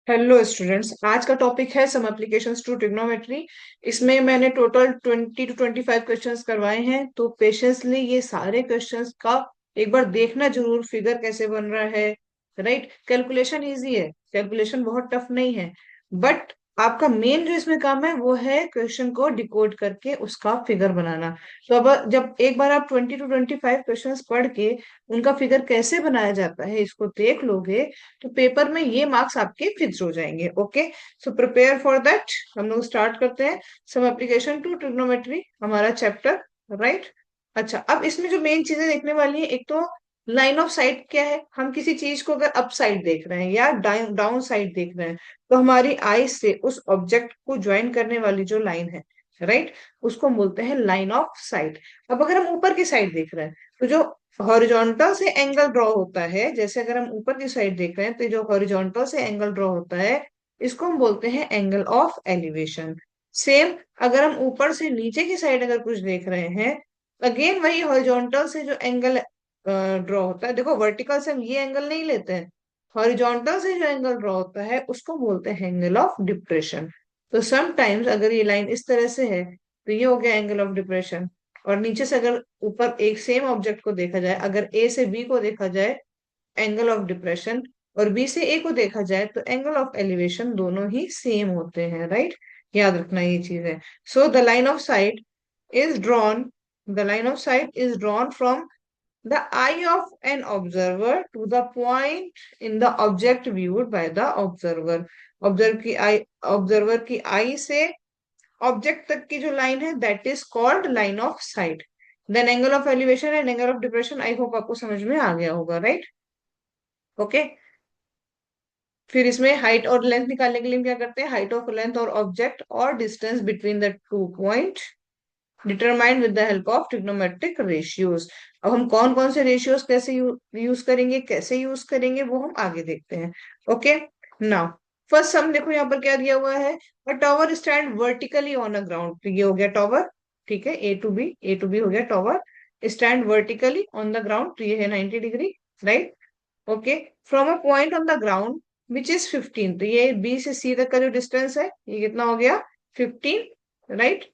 Hello students, आज का topic है सम एप्लीकेशंस टू ट्रिग्नोमेट्री। इसमें मैंने टोटल 20 to 25 क्वेश्चंस करवाए हैं, तो पेशेंसली ये सारे क्वेश्चंस का एक बार देखना जरूर, फिगर कैसे बन रहा है। राइट, कैलकुलेशन इजी है, कैलकुलेशन बहुत टफ नहीं है। बट आपका मेन जो इसमें काम है वो है क्वेश्चन को डिकोड करके उसका फिगर बनाना। तो अब जब एक बार आप 20 to 25 क्वेश्चंस पढ़ के उनका फिगर कैसे बनाया जाता है इसको देख लोगे, तो पेपर में ये मार्क्स आपके फिक्स हो जाएंगे। Okay, so prepare for that. हम लोग स्टार्ट करते हैं सम एप्लीकेशन टू ट्रिग्नोमेट्री, हमारा चैप्टर। राइट, अच्छा, अब इसमें जो मेन चीजें देखने वाली है, एक तो लाइन ऑफ साइट क्या है। हम किसी चीज को अगर अप साइड देख रहे हैं या डाउन साइड देख रहे हैं, तो हमारी आई से उस ऑब्जेक्ट को ज्वाइन करने वाली जो लाइन है, राइट, उसको बोलते हैं लाइन ऑफ साइट। अब अगर हम ऊपर की साइड देख रहे हैं, तो जो हॉरिजॉन्टल से एंगल ड्रॉ होता है, जैसे अगर हम ऊपर की साइड देख रहे हैं, तो जो हॉरिजॉन्टल से एंगल ड्रॉ होता है इसको हम बोलते हैं एंगल ऑफ एलिवेशन। सेम, अगर हम ऊपर से नीचे की साइड अगर कुछ देख रहे हैं, अगेन वही हॉरिजॉन्टल से जो एंगल ड्रॉ होता है, देखो वर्टिकल से हम ये एंगल नहीं लेते हैं, हॉरिजॉन्टल से जो एंगल ड्रॉ होता है उसको बोलते हैं एंगल ऑफ डिप्रेशन। तो समटाइम्स अगर ये लाइन इस तरह से है, तो ये हो गया एंगल ऑफ डिप्रेशन। और नीचे से अगर ऊपर एक सेम ऑब्जेक्ट को देखा जाए, अगर ए से बी को देखा जाए, एंगल ऑफ डिप्रेशन, और बी से ए को देखा जाए तो एंगल ऑफ एलिवेशन, दोनों ही सेम होते हैं। राइट, याद रखना ये चीज है। So the line of site is drawn, the line of site is drawn from the eye of an observer to the point in the object viewed by the observer। Observer की eye से object तक की जो line है, that is called line of sight. Then angle of elevation and angle of depression, I hope आपको समझ में आ गया होगा। Right, okay. फिर इसमें हाइट और लेंथ निकालने के लिए हम क्या करते हैं, हाइट ऑफ लेंथ और ऑब्जेक्ट और distance between the two point determined with the help of trigonometric ratios. अब हम कौन कौन से रेशियोज कैसे यूज करेंगे, कैसे यूज करेंगे, वो हम आगे देखते हैं। ओके, नाउ फर्स्ट सम देखो, यहाँ पर क्या दिया हुआ है, a tower stand vertically on a ground. तो ये हो गया टॉवर, ठीक है, ए टू बी हो गया tower. Stand vertically on the ground, तो ये है 90 degree. Right, okay, from a point on the ground which is 15, तो ये बी से सी तक का जो डिस्टेंस है ये कितना हो गया, 15। Right,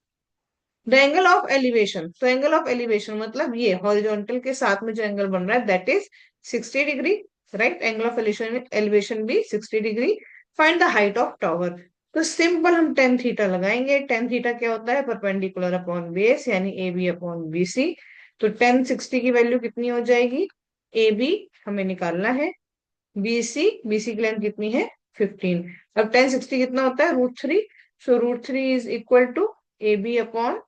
the angle of elevation, तो एंगल ऑफ एलिवेशन मतलब ये हॉरिजॉन्टल के साथ में जो एंगल बन रहा है, that is 60 degree. Right, angle of elevation elevation भी 60 degree. Find the height of tower, तो सिंपल हम टेन थीटा लगाएंगे। टेन थीटा क्या होता है, परपेंडिकुलर अपॉन बेस, यानी A B upon B C. तो टेन 60 की वैल्यू कितनी हो जाएगी, ए बी हमें निकालना है, बी सी की लेंथ कितनी है, 15। अब टेन 60 कितना होता है, √3। So √3 is equal to A B upon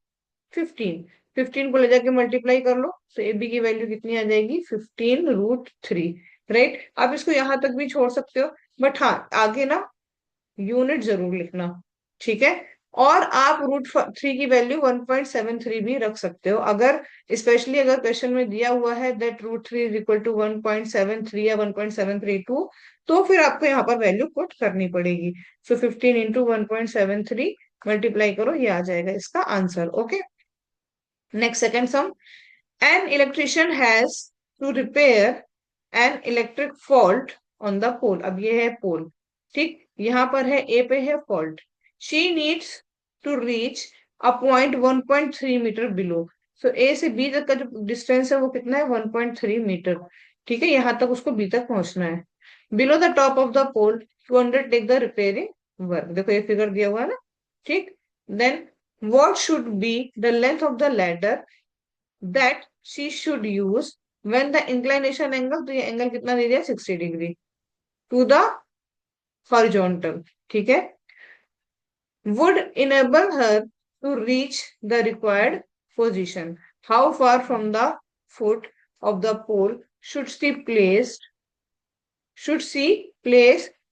15। 15 को ले जाके मल्टीप्लाई कर लो, तो ए बी की वैल्यू कितनी आ जाएगी, 15√3। राइट, आप इसको यहां तक भी छोड़ सकते हो, बट हाँ आगे ना यूनिट जरूर लिखना, ठीक है। और आप √3 की वैल्यू 1.73 भी रख सकते हो, अगर स्पेशली अगर क्वेश्चन में दिया हुआ है दैट √3 इज इक्वल टू 1.73 या 1.732, तो फिर आपको यहाँ पर वैल्यू पुट करनी पड़ेगी। सो 15 इंटू 1.73 मल्टीप्लाई करो, ये आ जाएगा इसका answer. Okay, next second sum, an electrician has to repair an electric fault on the pole. अब ये है पोल, ठीक, यहाँ पर है ए पे है fault. She needs to reach a point 1.3 metre below. So A से बी तक का जो डिस्टेंस है वो कितना है, 1.3 मीटर। ठीक है, यहाँ तक उसको बी तक पहुंचना है। Below the top of the pole to undertake the repairing work, देखो ये फिगर दिया हुआ है ना, ठीक। Then what should be the length of the ladder that she should use when the inclination angle, तो ये एंगल कितना दे दिया, 60 डिग्री टू द हॉरिजॉन्टल, ठीक है, would enable her to reach the required position। How far from the foot of the pole should she place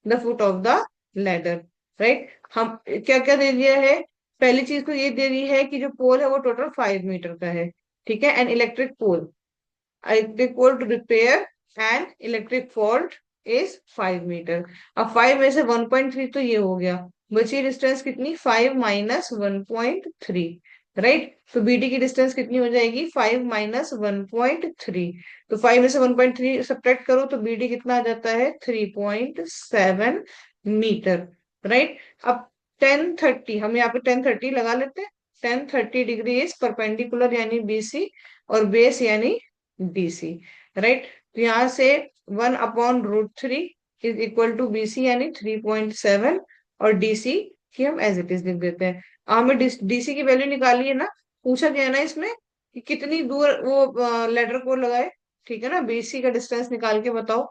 the foot of the ladder। Right, हम क्या क्या दे दिया है, पहली चीज तो ये दे दी है कि जो पोल है वो टोटल 5 मीटर का है, ठीक है। An electric pole to repair an electric fault is 5 metre. अब 5 में से 1.3 तो ये हो गया, बची डिस्टेंस कितनी, 5 माइनस 1.3। राइट, तो बीडी की डिस्टेंस कितनी हो जाएगी, 5 माइनस 1.3। तो 5 में से 1.3 सब्ट्रैक्ट करो तो बीडी कितना आ जाता है, 3.7 मीटर, राइट। अब 1030, हम यहाँ पे 1030 लगा लेते हैं। 1030 डिग्री इज परपेंडिकुलर यानी बीसी, और बेस यानी डीसी, राइट। तो यहाँ से 1/√3 इज इक्वल टू बीसी यानी 3.7, और डीसी की हम एज इट इज लिख देते हैं। हमें डीसी की वैल्यू निकाली है ना, पूछा गया ना इसमें कि कितनी दूर वो लेटर को लगाए, ठीक है ना, बीसी का डिस्टेंस निकाल के बताओ।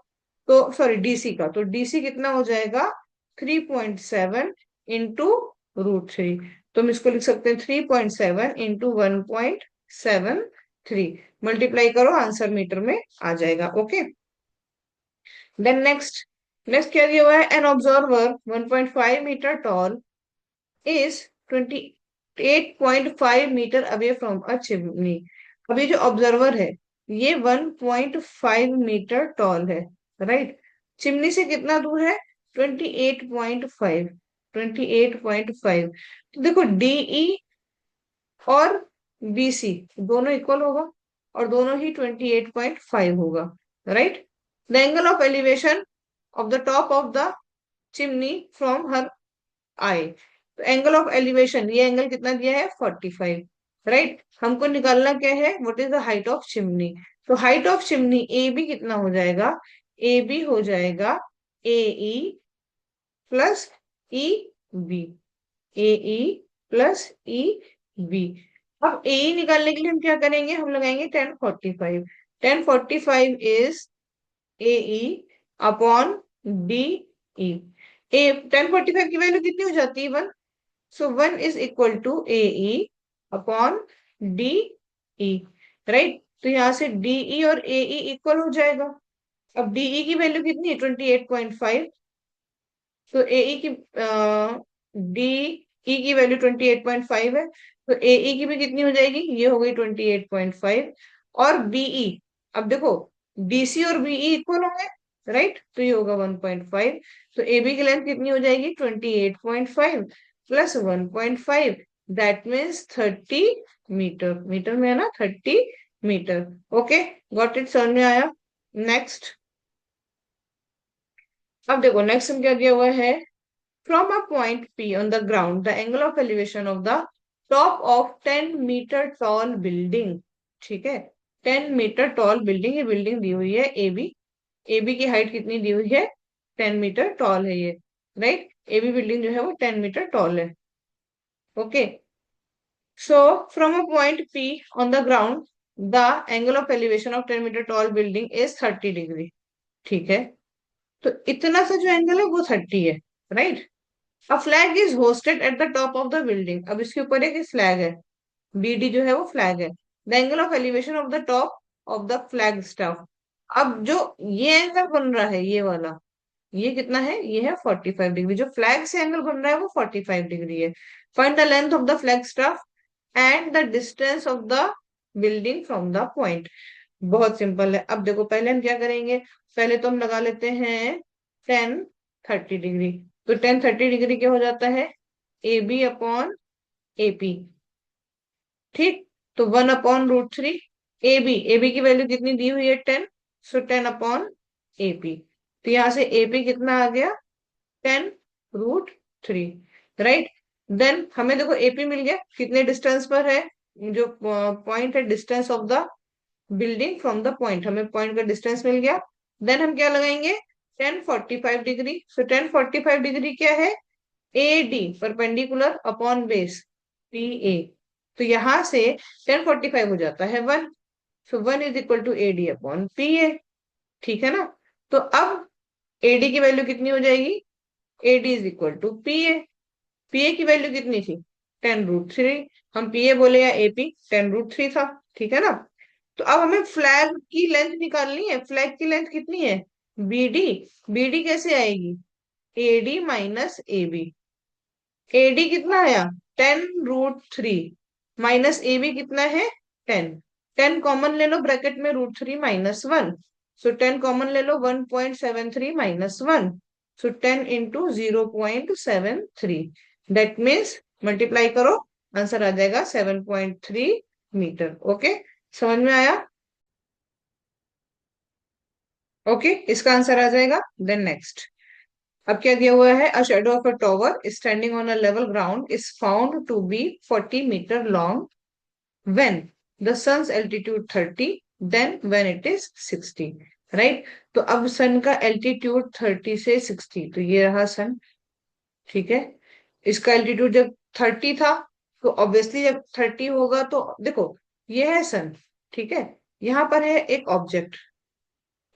तो सॉरी, डीसी का, तो डीसी कितना हो जाएगा, 3.7 इंटू √3। तो हम इसको लिख सकते हैं 3.7 इंटू 1.73, मल्टीप्लाई करो, आंसर मीटर में आ जाएगा। ओके, देन नेक्स्ट, नेक्स्ट क्या दिया हुआ है, an observer 1.5 metre tall is 28.5 metre away from a chimney. अभी जो ऑब्जर्वर है ये 1.5 मीटर टॉल है, राइट। चिमनी से कितना दूर है, 28.5, 28.5। तो देखो डीई और बीसी दोनों इक्वल होगा, और दोनों ही 28.5 होगा, right. The angle of elevation of the top of the chimney from her eye. तो एंगल ऑफ एलिवेशन, ये एंगल कितना दिया है, 45, राइट। हमको निकालना क्या है, what is the height of chimney. तो height of chimney A B कितना हो जाएगा, ए बी हो जाएगा A E plus E B, A E plus E B. अब ए ई निकालने के लिए हम क्या करेंगे, हम लगाएंगे 1045। 1045 is A E upon D E. A 1045 की वैल्यू कितनी हो जाती है, 1। So 1 is equal to A E upon D E, right. तो यहां से डीई और ए ई इक्वल हो जाएगा। अब डीई की वैल्यू कितनी है, 28.5। तो एई की डी ई की वैल्यू 28.5 है, तो एई की भी कितनी हो जाएगी, ये हो गई 28.5। और बीई, अब देखो डीसी और बीई इक्वल होंगे, राइट, तो ये होगा 1.5। तो एबी की लेंथ कितनी हो जाएगी, 28.5 plus 1.5, that means 30 metre. Metre में है ना, 30 मीटर। ओके, गॉट इट, समझ में आया। नेक्स्ट, अब देखो नेक्स्ट हम क्या दिया हुआ है, from a point P on the ground, the angle of elevation of the top of 10 metre tall building, ठीक है। 10 मीटर tall building, ये बिल्डिंग दी हुई है एबी। एबी की हाइट कितनी दी हुई है, 10 मीटर टॉल है ये, राइट। एबी बिल्डिंग जो है वो 10 मीटर टॉल है। Okay, so from a point P on the ground the angle of elevation of 10 metre tall building is 30 degree, ठीक है। तो इतना सा जो एंगल है वो 30 है, right. A flag is hosted at the top of the building, अब इसके ऊपर एक फ्लैग है, बीडी जो है वो फ्लैग है। The angle of elevation of the top of the flag staff. अब जो ये एंगल बन रहा है ये वाला, ये कितना है, ये है 45 डिग्री। जो फ्लैग से एंगल बन रहा है वो 45 डिग्री है। Find the length of the flag staff and the distance of the building from the point. बहुत सिंपल है। अब देखो पहले हम क्या करेंगे, पहले तो हम लगा लेते हैं 10 30 डिग्री। तो 10 30 डिग्री क्या हो जाता है, ए बी अपॉन एपी, ठीक। तो 1/√3 ए बी की वैल्यू कितनी दी हुई है, 10। सो 10/AP। तो यहां से एपी कितना आ गया, 10√3, राइट। देन हमें देखो एपी मिल गया, कितने डिस्टेंस पर है, जो पॉइंट है, distance of the building from the point, हमें पॉइंट का डिस्टेंस मिल गया। देन हम क्या लगाएंगे, 1045 डिग्री। सो 1045 डिग्री क्या है, A D perpendicular upon base P A. तो यहां से 1045 हो जाता है 1। So 1 is equal to A D upon P A, ठीक है ना। तो अब एडी की वैल्यू कितनी हो जाएगी, AD is equal to P A. P A की वैल्यू कितनी थी, 10√3। हम पी ए बोले या एपी, 10√3 था, ठीक है ना। तो अब हमें फ्लैग की लेंथ निकालनी है। फ्लैग की लेंथ कितनी है, बीडी। बीडी कैसे आएगी, AD minus A B. AD कितना आया, 10√3 माइनस ए बी कितना है, 10। 10 कॉमन ले लो ब्रैकेट में, √3 -1। सो 10 कॉमन ले लो, 1.73 -1। सो 10 इंटू 0.73, दैट मीन्स मल्टीप्लाई करो, आंसर आ जाएगा 7.3 मीटर। ओके, समझ में आया। ओके, इसका आंसर आ जाएगा। देन नेक्स्ट, अब क्या दिया हुआ है, a shadow of a tower standing on a level ground is found to be 40 metre long when the sun's altitude 30, then when it is 60, right. तो अब सन का एल्टीट्यूड 30 से 60, तो ये रहा सन, ठीक है। इसका एल्टीट्यूड जब 30 था, तो ऑब्वियसली जब 30 होगा तो देखो ये है सन, ठीक है। यहाँ पर है एक ऑब्जेक्ट,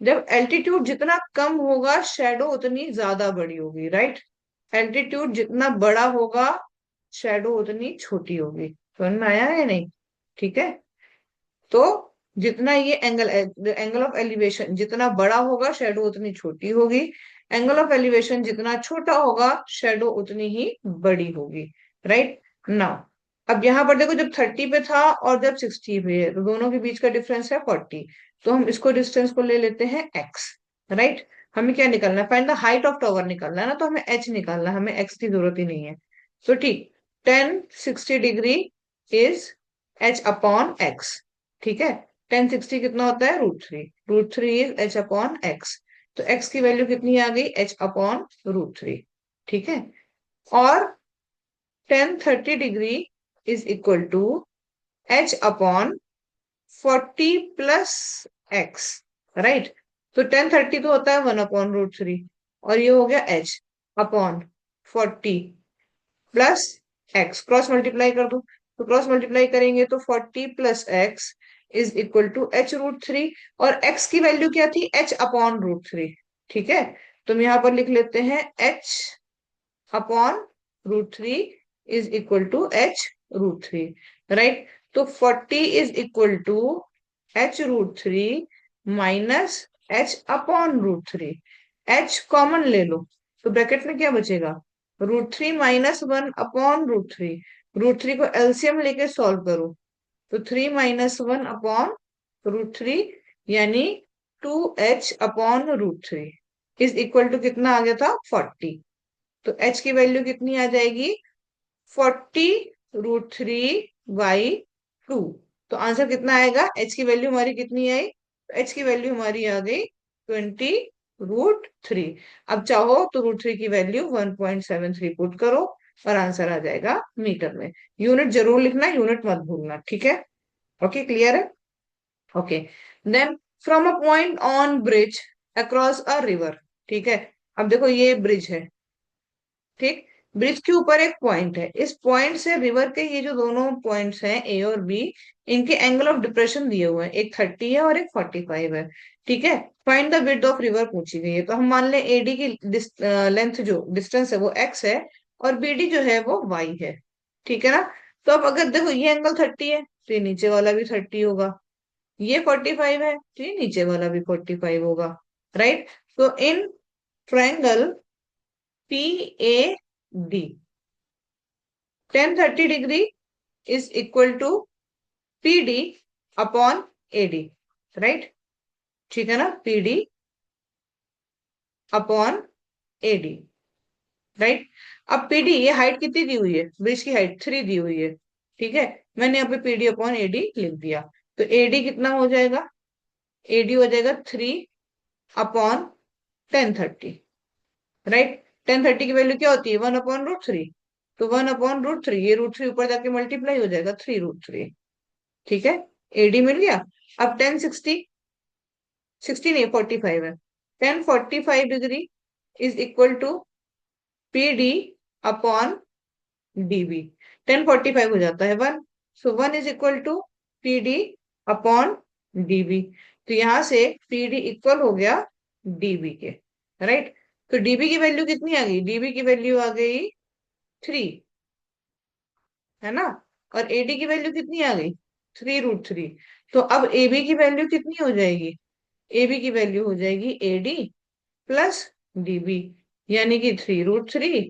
जब एल्टीट्यूड जितना कम होगा शेडो उतनी ज्यादा बड़ी होगी, राइट। एल्टीट्यूड जितना बड़ा होगा शेडो उतनी छोटी होगी, समझ में आया है नहीं, ठीक है। तो जितना ये एंगल, एंगल ऑफ एलिवेशन जितना बड़ा होगा शेडो उतनी छोटी होगी, एंगल ऑफ एलिवेशन जितना छोटा होगा शेडो उतनी ही बड़ी होगी, राइट। नाउ अब यहाँ पर देखो, जब 30 पे था और जब 60 पे है, तो दोनों के बीच का डिफरेंस है 40। तो हम इसको डिस्टेंस को ले लेते हैं x, राइट। हमें क्या निकालना है, find the height of tower निकालना है ना, तो हमें h निकालना है, हमें x की जरूरत ही नहीं है। तो ठीक, 1060 degree is h upon x, ठीक है। 1060 कितना होता है, √3, √3 इज h अपॉन x। तो x की वैल्यू कितनी आ गई, h अपॉन √3, ठीक है। और 1030 degree is equal to h upon 40 plus x, right. तो 1030 तो होता है 1/√3, और ये हो गया h upon 40 plus x, cross multiply कर दो। तो क्रॉस मल्टीप्लाई करेंगे तो 40 plus x is equal to h√3, और x की वैल्यू क्या थी, h अपॉन √3, ठीक है। तो हम यहाँ पर लिख लेते हैं h upon √3 is equal to h√3, right. तो 40 is equal to h√3 minus h upon √3, h common ले लो, तो ब्रैकेट में क्या बचेगा, √3 माइनस 1/√3, √3 को एलसीएम लेके सॉल्व करो, तो 3 माइनस 1/√3 यानी 2h upon √3 is equal to कितना आ गया था, 40। तो h की वैल्यू कितनी आ जाएगी, 40√3/2। तो आंसर कितना आएगा, h की वैल्यू हमारी कितनी आई, h की वैल्यू हमारी आ गई 20√3। अब चाहो तो √3 की वैल्यू 1.73 पुट करो और आंसर आ जाएगा मीटर में। यूनिट जरूर लिखना, यूनिट मत भूलना, ठीक है। ओके, क्लियर है। Okay, then from a point on bridge across a river, ठीक है। अब देखो ये ब्रिज है, ठीक। ब्रिज के ऊपर एक पॉइंट है, इस पॉइंट से रिवर के ये जो दोनों पॉइंट्स हैं ए और बी, इनके एंगल ऑफ डिप्रेशन दिए हुए हैं, एक 30 है और एक 45 है, ठीक है। Find the width of river पूछी गई है, तो हम मान लें एडी की लेंथ जो डिस्टेंस है वो एक्स है, और बीडी जो है वो वाई है, ठीक है ना। तो अब अगर देखो ये एंगल 30 है, तो ये नीचे वाला भी 30 होगा, ये 45 है तो ये नीचे वाला भी 45 होगा, राइट। तो in triangle P A D 1030 degree is equal to P D upon A D, right, ठीक है ना, P D upon A D, right. अब पी डी, ये हाइट कितनी दी हुई है, ब्रिज की हाइट 3 दी हुई है, ठीक है। मैंने यहाँ पे P D upon A D लिख दिया, तो ए डी कितना हो जाएगा, ए डी हो जाएगा 3 अपॉन 1030, राइट। 1030 की वैल्यू क्या होती है, 1/√3, तो 1/√3, ये √3 ऊपर जाके मल्टीप्लाई हो जाएगा 3√3, ठीक है। एडी मिल गया। अब 1060, 60 नहीं 45 है, 1045 degree is equal to P D upon DB. 1045 हो जाता है 1, so 1 is equal to P D upon DB. तो यहां से पी डी इक्वल हो गया डीबी के, राइट। तो डीबी की वैल्यू कितनी आ गई, डीबी की वैल्यू आ गई 3, है ना। और एडी की वैल्यू कितनी आ गई, 3√3। तो अब एबी की वैल्यू कितनी हो जाएगी, एबी की वैल्यू हो जाएगी एडी प्लस डीबी, यानी कि 3√3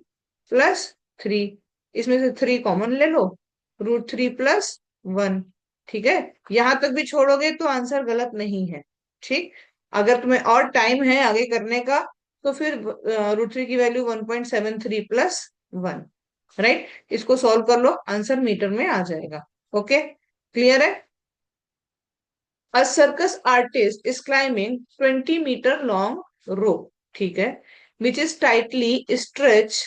प्लस 3, इसमें से 3 कॉमन ले लो, √3 प्लस 1, ठीक है। यहां तक भी छोड़ोगे तो आंसर गलत नहीं है, ठीक। अगर तुम्हें और टाइम है आगे करने का, तो फिर √3 की वैल्यू 1.73 प्लस 1, राइट। इसको सॉल्व कर लो, आंसर मीटर में आ जाएगा। ओके, क्लियर है। A circus artist is climbing 20 metre long rope, ठीक है। which is tightly stretched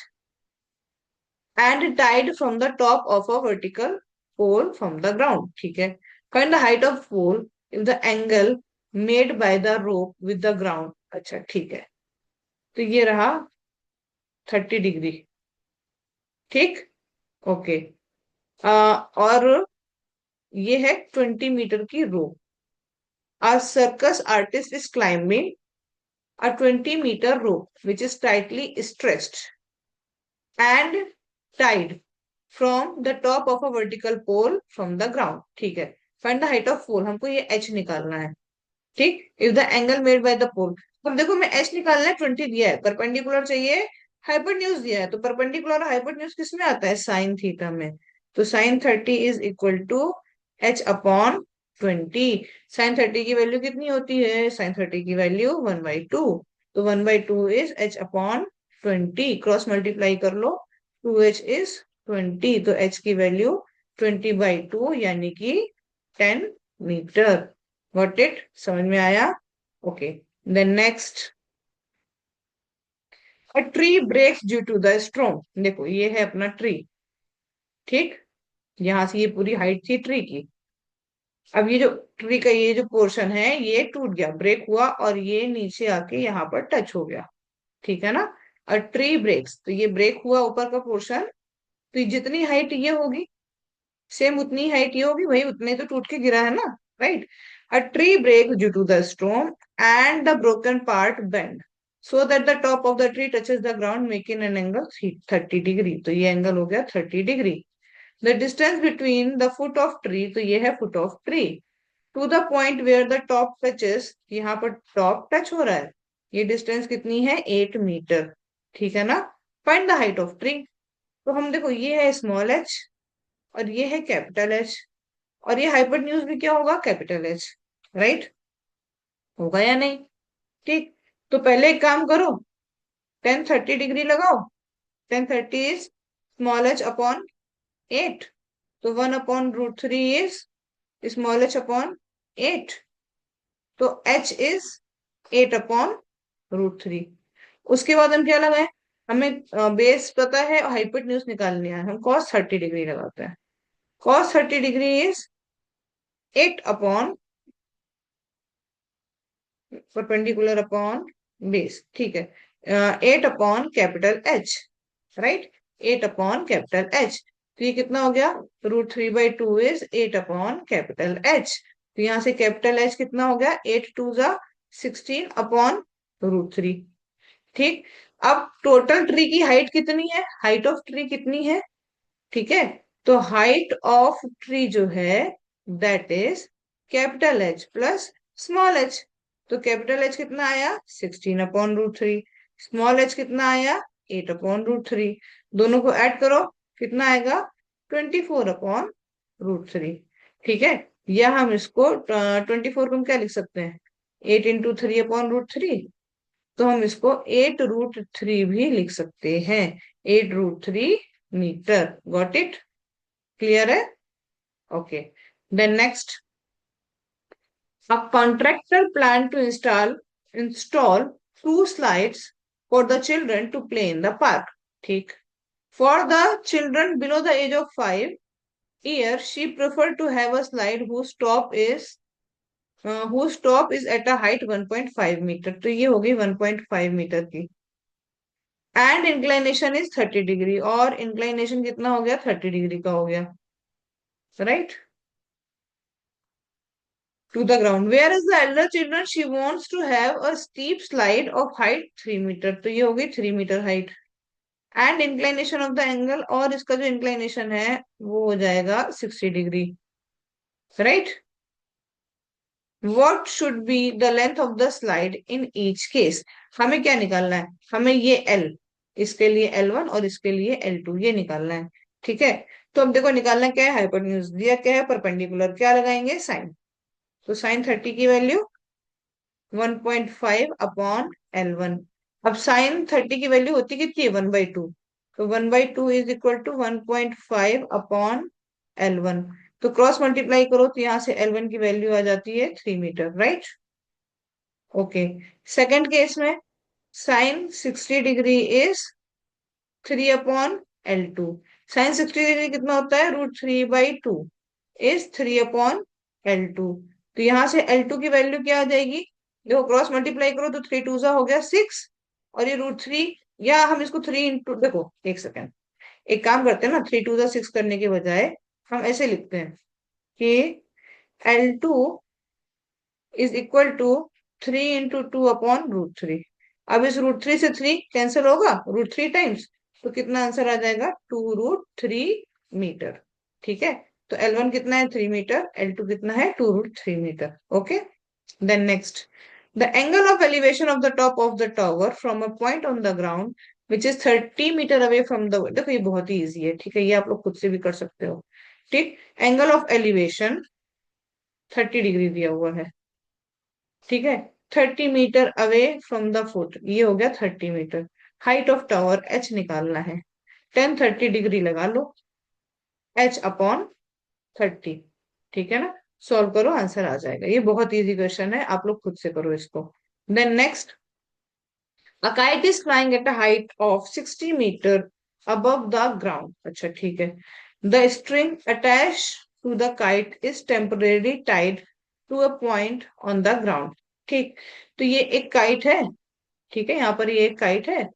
and tied from the top of a vertical pole from the ground. ठीक है. Find the height of pole if the angle made by the rope with the ground. अच्छा ठीक है. तो ये रहा 30 degree. ठीक. Okay. और ये है 20 मीटर की रोप. A circus artist is climbing a 20-meter rope which is tightly stretched and tied from the top of a vertical pole from the ground. ठीक है. Find the height of pole. हमको ये h निकालना है. ठीक. If the angle made by the pole. अब देखो मैं h निकालना है, 20 दिया है, परपेंडिकुलर चाहिए, हाइपोटेन्यूज दिया है, तो परपेंडिकुलर और हाइपोटेन्यूज किस में आता है? साइन थीटा में. तो sine 30 is equal to h upon 20. Sine 30 की वैल्यू कितनी होती है? साइन 30 की वैल्यू 1/2. तो 1/2 is h upon 20. Cross multiply कर लो. 2h is 20. तो h की वैल्यू 20/2 यानी कि 10 मीटर. Got it? समझ में आया? Okay. Then next, a tree breaks due to the storm. देखो ये है अपना ट्री. ठीक. यहां से ये पूरी हाइट थी ट्री की. अब ये जो ट्री का ये जो पोर्शन है ये टूट गया, ब्रेक हुआ, और ये नीचे आके यहाँ पर टच हो गया. ठीक है ना? अ ट्री ब्रेक्स, तो ये ब्रेक हुआ ऊपर का पोर्शन. तो जितनी हाइट ये होगी सेम उतनी हाइट ये होगी, वही उतने तो टूट के गिरा है ना. Right. A tree break due to the storm and the broken part bend so that the top of the tree touches the ground making an angle 30 degree. तो ये एंगल हो गया 30 degree. The distance between the foot of tree, तो ये है foot of tree, to the point where the top touches, यहाँ पर top touch हो रहा है, ये डिस्टेंस कितनी है? 8 मीटर. ठीक है ना? Find the height of tree. तो हम देखो ये है स्मॉल एच और ये है कैपिटल एच, और ये हाइपोटेन्यूज भी क्या होगा? Capital H. राइट. होगा या नहीं? ठीक. तो पहले एक काम करो, टेन 30 डिग्री लगाओ. Ten 30 is small H upon 8. तो 1/√3 इज स्मॉल एच अपॉन 8. तो h इज 8/√3. उसके बाद हम क्या लगाए? हमें बेस पता है और हाइपोटेन्यूज निकालनी है. हम cos 30 डिग्री लगाते हैं. cos 30 degree is 8 upon perpendicular upon base. ठीक है. 8 upon capital H. Right. 8 upon capital H. तो ये कितना हो गया? √3/2 इज 8 अपॉन कैपिटल एच. तो यहां से कैपिटल एच कितना हो गया? 8 2 16 अपॉन √3. ठीक. अब टोटल ट्री की हाइट कितनी है? हाइट ऑफ ट्री कितनी है? ठीक है. तो हाइट ऑफ ट्री जो है that is capital H plus small H. तो कैपिटल एच कितना आया? 16/√3. स्मॉल एच कितना आया? 8/√3. दोनों को ऐड करो, कितना आएगा? 24/√3. ठीक है. या हम इसको 24 को हम क्या लिख सकते हैं? 8 × 3/√3. तो हम इसको 8√3 भी लिख सकते हैं. 8√3 मीटर. Got it? क्लियर है? Okay. Then next, a contractor planned to install 2 slides for the children to play in the park. ठीक. For the children below the age of 5 years, she preferred to have a slide whose top is at a height 1.5 metre. तो ये हो गई 1.5 metre की. And inclination is 30 degree. और inclination कितना हो गया? 30 डिग्री का हो गया. Right. To the ground. Whereas the elder children, she wants to have a steep slide of height 3 metre. तो ये हो गई 3 metre height. And inclination of the angle, और इसका जो इंक्लाइनेशन है वो हो जाएगा 60 degree. Right. What should be the length of the slide in each case? हमें क्या निकालना है? हमें ये L, इसके लिए L1 और इसके लिए L2 ये निकालना है. ठीक है. तो अब देखो निकालना क्या है? हाइपोटेन्यूज दिया क्या है? परपेंडिकुलर. क्या लगाएंगे? साइन. तो साइन 30 की वैल्यू 1.5/L1. अब साइन 30 की वैल्यू होती कितनी है? 1/2. तो 1/2 इज इक्वल टू 1.5/L1. तो क्रॉस मल्टीप्लाई करो तो यहां से L1 की वैल्यू आ जाती है 3 metre. Right. Okay. Second case में sine 60 degree is 3/L2। Sine 60 degree कितना होता है, √3/2 इज 3/L2। तो यहां से L2 की वैल्यू क्या आ जाएगी, देखो क्रॉस मल्टीप्लाई करो तो 3 2 हो गया 6, और ये √3, या हम इसको 3 इंटू, देखो एक सेकेंड, एक काम करते हैं ना, 3 2 6 करने के बजाय हम ऐसे लिखते हैं कि L2 इज इक्वल टू 3 × 2/√3। अब इस √3 से 3 कैंसिल होगा, √3 टाइम्स, तो कितना आंसर आ जाएगा, 2√3 मीटर। ठीक है, तो L1 कितना है, 3 मीटर, L2 कितना है, 2√3 मीटर। Okay, then next, the angle of elevation of the top of the tower from a point on the ground which is 30 metre away from the, देखो ये बहुत ही ईजी है, ठीक है, ये आप लोग खुद से भी कर सकते हो। ठीक, एंगल ऑफ एलिवेशन 30 डिग्री दिया हुआ है, ठीक है, 30 metre away from the foot, ये हो गया 30 metre. Height of tower H निकालना है, 10 30 डिग्री लगा लो, H/30। ठीक है ना, सॉल्व करो, आंसर आ जाएगा। ये बहुत इजी क्वेश्चन है, आप लोग खुद से करो इसको। Then next, a kite is flying at a height of 60 metre above the ground. अच्छा ठीक है, the string attach to the kite is temporary tied to a point on the ground. ठीक, तो ये एक काइट है, ठीक है, यहाँ पर ये एक काइट है,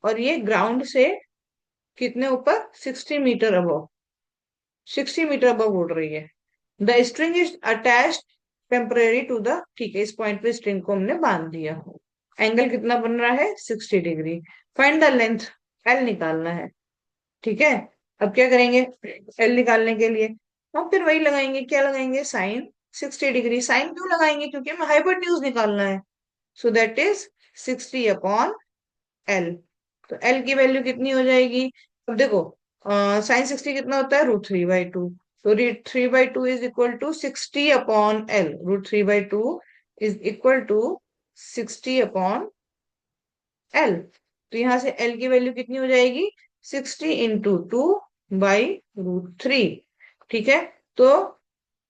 और ये ग्राउंड से कितने ऊपर, 60 मीटर अबव, 60 मीटर अबव उड़ रही है। The string is attach temporary to the, ठीक है, इस पॉइंट पे स्ट्रिंग को हमने बांध दिया। एंगल कितना बन रहा है, 60 degree. Find the length, L निकालना है। ठीक है, अब क्या करेंगे, एल निकालने के लिए हम फिर वही लगाएंगे, क्या लगाएंगे, साइन 60 डिग्री। साइन क्यों लगाएंगे, क्योंकि हमें हाइपोटेन्यूज निकालना है, सो दैट इज 60/L। तो एल की वैल्यू कितनी हो जाएगी, अब देखो, साइन 60 कितना होता है, √3/2। तो √3/2 is equal to 60/L, √3/2 is equal to 60/L। तो यहां से L की वैल्यू कितनी हो जाएगी, 60 × 2/√3। ठीक है, तो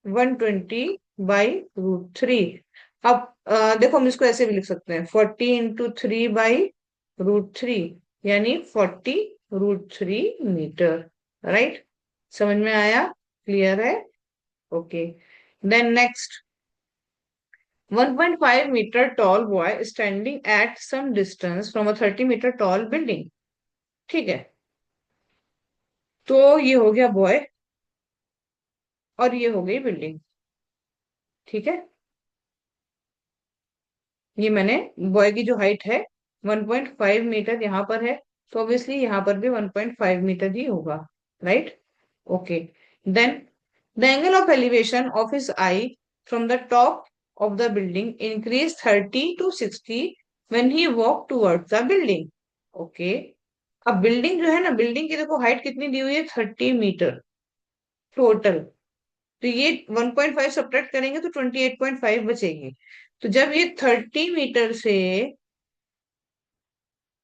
120/√3। अब देखो हम इसको ऐसे भी लिख सकते हैं, 40 × 3/√3, यानी 40√3 मीटर। राइट, समझ में आया, क्लियर है, okay. Then next, 1.5 metre tall boy standing at some distance from a 30 metre tall building। ठीक है, तो ये हो गया बॉय, और ये हो गई बिल्डिंग। ठीक है, ये मैंने, बॉय की जो हाइट है 1.5 मीटर यहाँ पर है, तो ऑब्वियसली यहाँ पर भी 1.5 मीटर ही होगा। Right, okay. Then the angle of elevation of his eye from the top of the building increase 30 to 60 when he walked towards the building। Okay, अब बिल्डिंग जो है ना, बिल्डिंग की देखो हाइट कितनी दी हुई है, 30 मीटर टोटल। तो ये 1.5 सब्ट्रैक्ट करेंगे तो 28.5 बचेगी। तो जब ये 30 मीटर से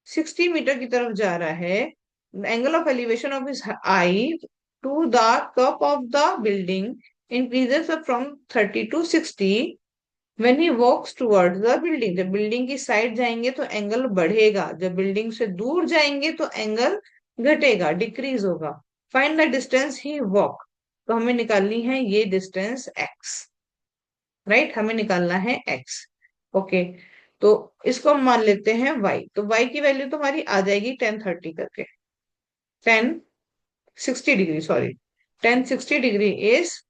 60 मीटर की तरफ जा रहा है, angle of elevation of his eye to the top of the building increases from 30 to 60 when he walks towards the building। जब बिल्डिंग की साइड जाएंगे तो एंगल बढ़ेगा, जब बिल्डिंग से दूर जाएंगे तो एंगल घटेगा, डिक्रीज होगा। Find the distance he walk, तो हमें निकालनी है ये डिस्टेंस x। राइट, हमें निकालना है x। ओके, तो इसको हम मान लेते हैं y, तो y की वैल्यू तो हमारी आ जाएगी 10 30 करके, 10 60 डिग्री, सॉरी, 10 60 डिग्री इज,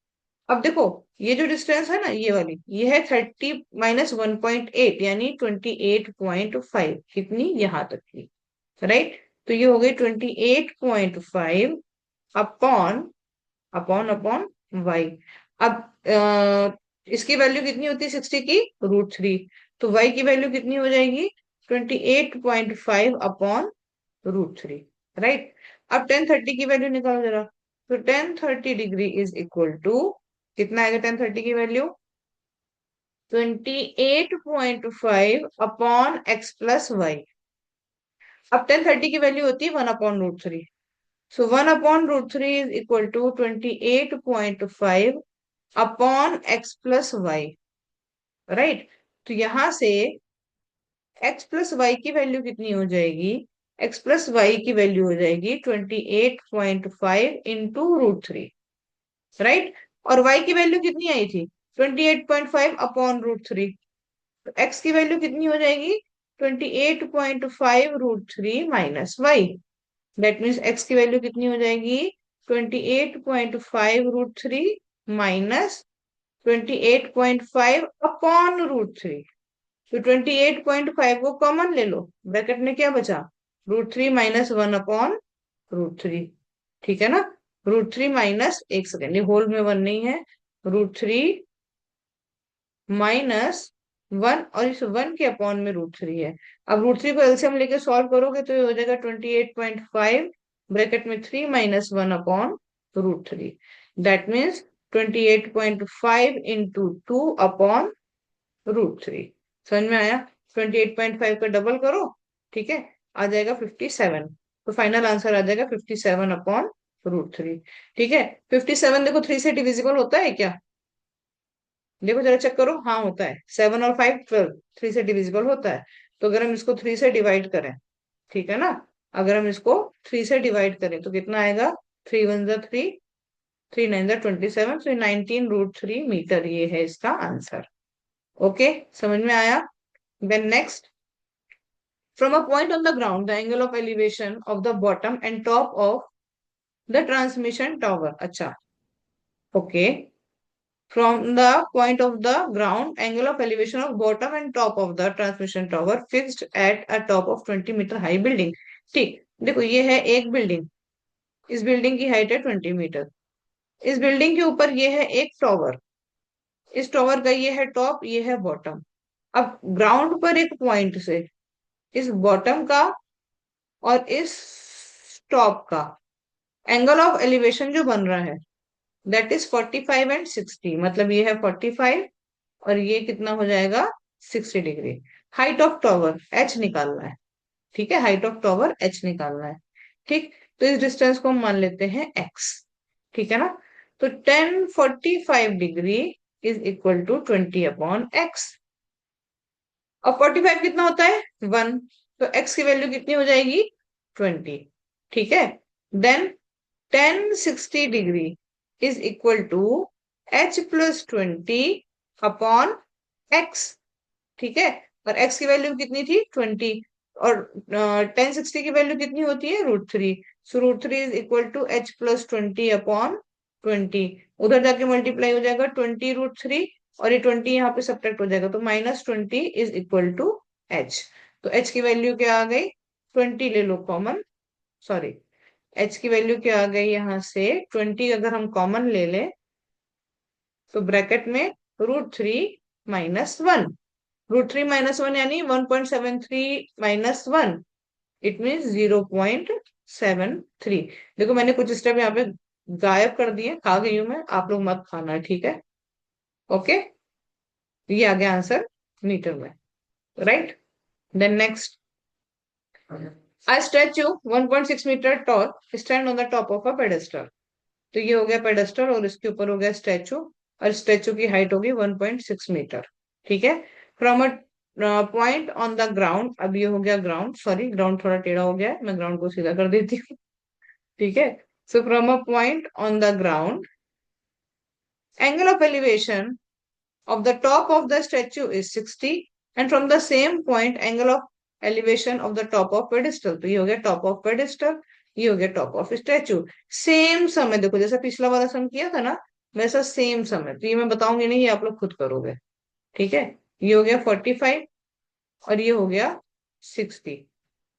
अब देखो ये जो डिस्टेंस है ना, ये वाली, ये है 30 - 1.8, यानी 28.5, कितनी, यहां तक की। राइट, तो ये हो गई 28.5 अपॉन अपॉन अपॉन वाई। अब इसकी वैल्यू कितनी होती है 60 की, √3, तो वाई की वैल्यू कितनी हो जाएगी, 28.5 अपॉन √3। राइट, अब 10 30 की वैल्यू निकालो जरा, तो 10 30 डिग्री इज इक्वल टू, कितना आएगा 10 30 की वैल्यू, 28.5 अपॉन x+y। अब 10 30 की वैल्यू होती है 1/√3, so 1/√3 is equal to 28.5 upon x+y। Right, तो यहां से एक्स प्लस वाई की वैल्यू कितनी हो जाएगी? एक्स प्लस वाई की वैल्यू हो जाएगी 28.5 इंटू √3, राइट। और वाई की वैल्यू कितनी आई थी? 28.5 अपॉन √3। तो एक्स की वैल्यू कितनी हो जाएगी? 28.5 √3 minus y. That means x की वैल्यू कितनी हो जाएगी? 28.5 √3 माइनस 28.5 अपॉन √3। तो 28.5 को कॉमन ले लो, ब्रैकेट में क्या बचा? √3 माइनस 1 अपॉन √3। ठीक है ना? √3 माइनस, एक सेकेंड, ये होल में 1 नहीं है, √3 माइनस 1, और इस 1 के अपॉन में √3 है। अब √3 को एलसीएम लेके सॉल्व करोगे तो ये हो जाएगा 28.5 ब्रैकेट में 3 minus 1 upon √3। That means 28.5 into 2 upon √3। समझ में आया? 28.5 का डबल करो, ठीक है, आ जाएगा 57। तो फाइनल आंसर आ जाएगा 57 अपॉन √3। ठीक है, 57 देखो 3 से डिविजिबल होता है क्या? देखो जरा चेक करो, हाँ होता है। 7 और 5 12, 3 से डिविजिबल होता है। तो अगर हम इसको 3 से डिवाइड करें, ठीक है ना, अगर हम इसको 3 से डिवाइड करें तो कितना आएगा? 3 1 3, 3 9 27, तो 19 √3 मीटर, ये है इसका आंसर। ओके, समझ में आया? Then next, from a point on the ground the angle of elevation of the bottom and top of the transmission tower. अच्छा, okay, from the point of the ground, angle of elevation of bottom and top of the transmission tower fixed at a top of 20 metre high building. ठीक, देखो ये है एक building, इस building की height है 20 metre, इस बिल्डिंग के ऊपर ये है एक टॉवर, इस टॉवर का ये है टॉप, ये है बॉटम। अब ग्राउंड पर एक पॉइंट से इस बॉटम का और इस टॉप का एंगल ऑफ एलिवेशन जो बन रहा है दैट इज 45 एंड 60, मतलब ये है 45 और ये कितना हो जाएगा? 60 degree. Height of tower H निकालना है, ठीक है, हाइट ऑफ टॉवर एच निकालना है। ठीक, तो इस डिस्टेंस को हम मान लेते हैं एक्स, ठीक है ना। तो 1045 degree is equal to 20/x। अब 45 कितना होता है? 1। तो एक्स की वैल्यू कितनी हो जाएगी? 20। ठीक है, then 1060 degree is equal to H plus 20 upon x. ठीक है, और एक्स की वैल्यू कितनी थी? 20, और 1060 की वैल्यू कितनी होती है? √3। So √3 is equal to H plus 20/20। उधर जाके मल्टीप्लाई हो जाएगा 20 √3, और ये 20 यहाँ पे सब्ट्रैक्ट हो जाएगा, तो -20 इज इक्वल टू एच। तो एच की वैल्यू क्या आ गई? 20 ले लो कॉमन, सॉरी, एच की वैल्यू क्या आ गई यहाँ से? 20 अगर हम कॉमन ले लें तो ब्रैकेट में √3 - 1, √3 - 1 यानी 1.73 -1, इट मीन 0.73। देखो मैंने कुछ स्टेप यहाँ पे गायब कर दिए, खा गई हूं मैं, आप लोग मत खाना, ठीक है? ओके, ये आ गया आंसर मीटर में, right. Then next, a statue 1.6 metre tall stand on the top of a pedestal। तो ये हो गया पेडेस्टल और इसके ऊपर हो गया स्टैचू, और स्टैचू की हाइट होगी 1.6 मीटर। ठीक है, from a point on the ground, अब ये हो गया ग्राउंड, सॉरी ग्राउंड थोड़ा टेढ़ा हो गया है, मैं ग्राउंड को सीधा कर देती हूँ। ठीक है, सो from a point on the ground angle of elevation of the top of the statue is 60, and from the same point angle of elevation of the top of pedestal। तो ये हो गया टॉप ऑफ पेडेस्टल, ये हो गया top of statute. Same समय, देखो जैसा पिछला वाला सम किया था ना, वैसा सेम समय, तो ये मैं बताऊंगी नहीं, ये आप लोग खुद करोगे। ठीक है, ये हो गया 45 और ये हो गया 60।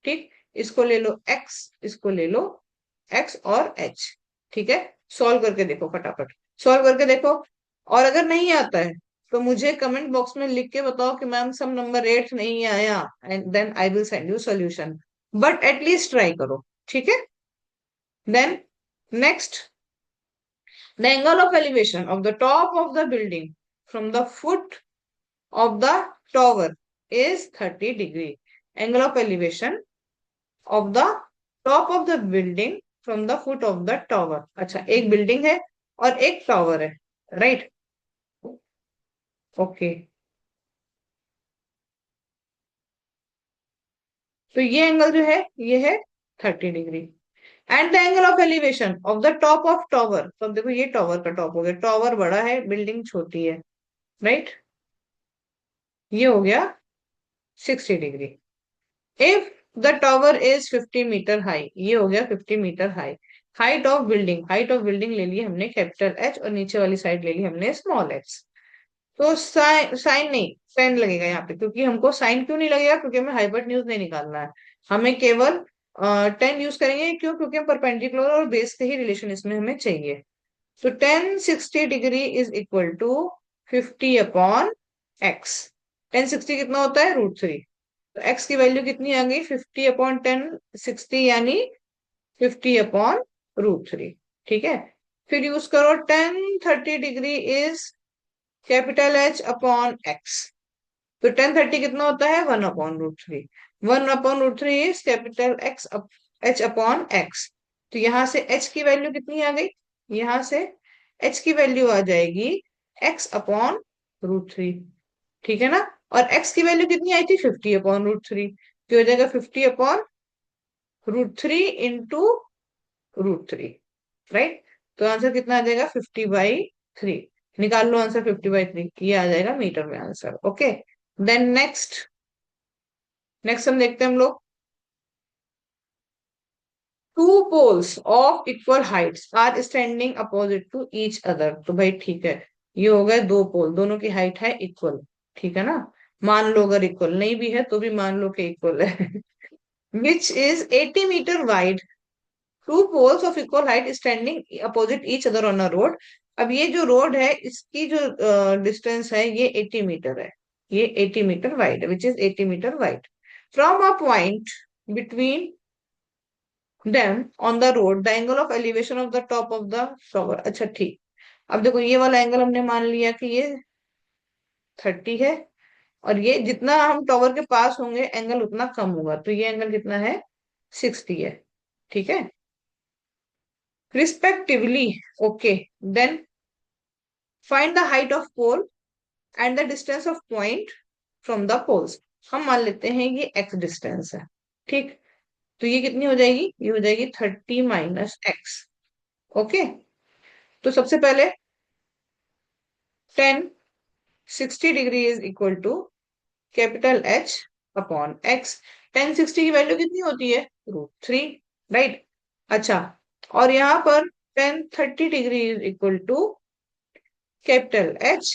ठीक, इसको ले लो x, इसको ले लो x और h। ठीक है, सॉल्व करके देखो, फटाफट सॉल्व करके देखो, और अगर नहीं आता है तो मुझे कमेंट बॉक्स में लिख के बताओ कि मैम सम नंबर 8 नहीं आया, and then I will send you solution, but at least try करो। ठीक है, then next, the angle of elevation of the top of the building from the foot of the tower is 30 degree. Angle of elevation of the top of the building from the foot of the tower. अच्छा, एक building है और एक tower है, right. Okay, तो ये angle जो है ये है 30 degree. And the angle of elevation of the top of tower, तो अब देखो ये टॉवर का टॉप हो गया, टॉवर बड़ा है बिल्डिंग छोटी है, राइट, ये हो गया 60 degree. If the tower is 50 metre high, ये हो गया 50 metre high. Height of building ले ली हमने कैपिटल एच और नीचे वाली साइड ले ली हमने स्मॉल एक्स। तो साइन साइन नहीं, टेन लगेगा यहाँ पे, क्योंकि हमको साइन क्यों नहीं लगेगा, क्योंकि हमें हाइपोटेन्यूज नहीं निकालना है, हमें केवल 10 यूज करेंगे। क्यों? क्योंकि हम परपेंडिकुलर और बेस के ही रिलेशन इसमें हमें चाहिए। तो 10 60 degree is equal to 50/x। 10 60 कितना होता है? √3। तो x की वैल्यू कितनी आ गई? 50/10 60, यानी 50/√3। ठीक है, फिर यूज करो 10 30 degree is capital H upon x. तो 10 30 कितना होता है? 1/√3। 1/√3 is capital x H upon x. तो यहां से h की वैल्यू कितनी आ गई? यहां से h की वैल्यू आ जाएगी x/√3। ठीक है ना? और x की वैल्यू कितनी आई थी? 50/√3। तो हो जाएगा 50/√3 इंटू √3, राइट। तो आंसर कितना आ जाएगा? 50/3। निकाल लो आंसर 50/3, ये आ जाएगा मीटर में answer. Okay, then next, next हम देखते हैं हम लोग। Two poles of equal heights are standing opposite to each other. तो भाई ठीक है, ये हो गए दो पोल, दोनों की हाइट है इक्वल। ठीक है ना? मान लो अगर इक्वल नहीं भी है तो भी मान लो कि इक्वल है। Which is 80 metre wide, two poles of equal height standing opposite each other on a road. अब ये जो रोड है इसकी जो डिस्टेंस है ये 80 मीटर है, ये 80 मीटर वाइड है, which is 80 metre wide. From a point between them on the road the angle of elevation of the top of the tower. अच्छा ठीक, अब देखो ये वाला एंगल हमने मान लिया कि ये 30 है, और ये जितना हम टॉवर के पास होंगे एंगल उतना कम होगा, तो ये एंगल कितना है? 60 है। ठीक है, respectively. Okay, then find the height of pole and the distance of point from the poles. हम मान लेते हैं ये एक्स डिस्टेंस है। ठीक, तो ये कितनी हो जाएगी? ये हो जाएगी 30 - x। ओके, तो सबसे पहले 10 60 degree is equal to capital H upon x. 10 60 की वैल्यू कितनी होती है? √3, राइट। अच्छा, और यहाँ पर 10 30 degree is equal to capital H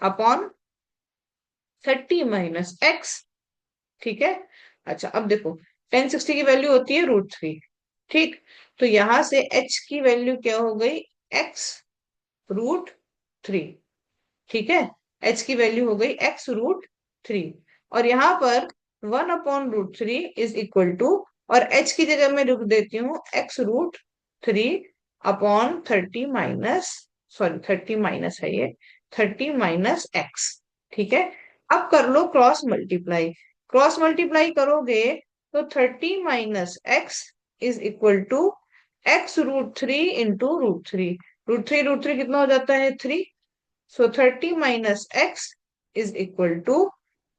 upon 30 - x। ठीक है, अच्छा अब देखो 10 60 की वैल्यू होती है √3। ठीक, तो यहां से h की वैल्यू क्या हो गई? x√3। ठीक है, h की वैल्यू हो गई x√3। और यहाँ पर 1/√3 इज इक्वल टू, और h की जगह मैं लिख देती हूँ x√3 upon 30 minus, sorry 30 minus है ये, 30 - x। ठीक है, अब कर लो क्रॉस मल्टीप्लाई। क्रॉस मल्टीप्लाई करोगे तो 30 - x इज इक्वल टू x√3 इंटू √3। √3 कितना हो जाता है? 3। So 30 - x is equal to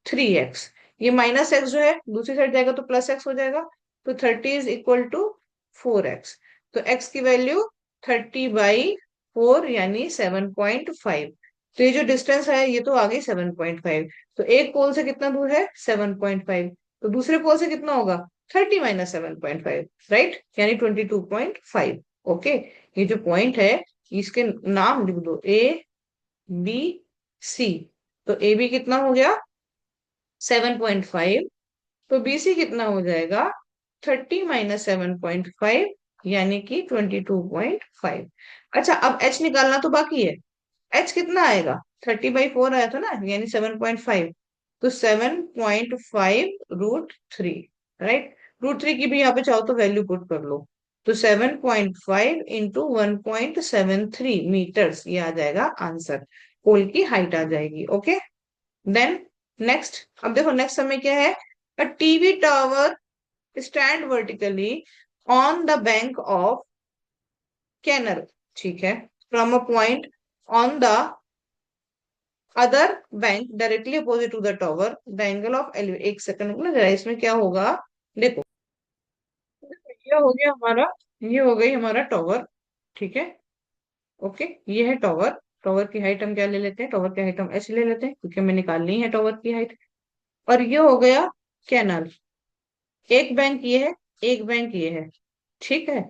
3x। ये माइनस एक्स जो है दूसरी साइड जाएगा तो प्लस एक्स हो जाएगा, तो 30 इज इक्वल टू 4x। तो x की वैल्यू 30/4 यानी 7.5। तो ये जो डिस्टेंस है ये तो आ गई 7.5। तो एक पोल से कितना दूर है? 7.5। तो दूसरे पोल से कितना होगा? 30 - 7.5, राइट, यानी 22.5। ओके, ये जो पॉइंट है इसके नाम लिख दो, ABC। तो AB कितना हो गया? 7.5। तो BC कितना हो जाएगा? 30 - 7.5 यानी कि 22.5। अच्छा, अब H निकालना तो बाकी है। H कितना आएगा? 30/4 आया था ना, यानी 7.5। तो 7.5 √3, राइट। √3 की भी यहाँ पे चाहो तो वैल्यू पुट कर लो। तो 7.5 इंटू 1.73 मीटर्स, ये आ जाएगा आंसर। पोल की हाइट आ जाएगी। ओके, देन नेक्स्ट, अब देखो नेक्स्ट हमें क्या है? A TV tower stand vertically on the bank of canal. ठीक है, from a point on the other bank directly opposite to the tower the angle of elevation. एक second ना जरा, इसमें क्या होगा? देखो, ये हो गया हमारा, ये हो गई हमारा टॉवर। ठीक है, ओके, ये है टॉवर। टॉवर की हाइट हम क्या ले लेते हैं, टॉवर की हाइट हम एच ले लेते हैं, क्योंकि हमें निकालनी है टॉवर की हाइट। और ये हो गया कैनल। एक बैंक ये है, एक बैंक ये है। ठीक है,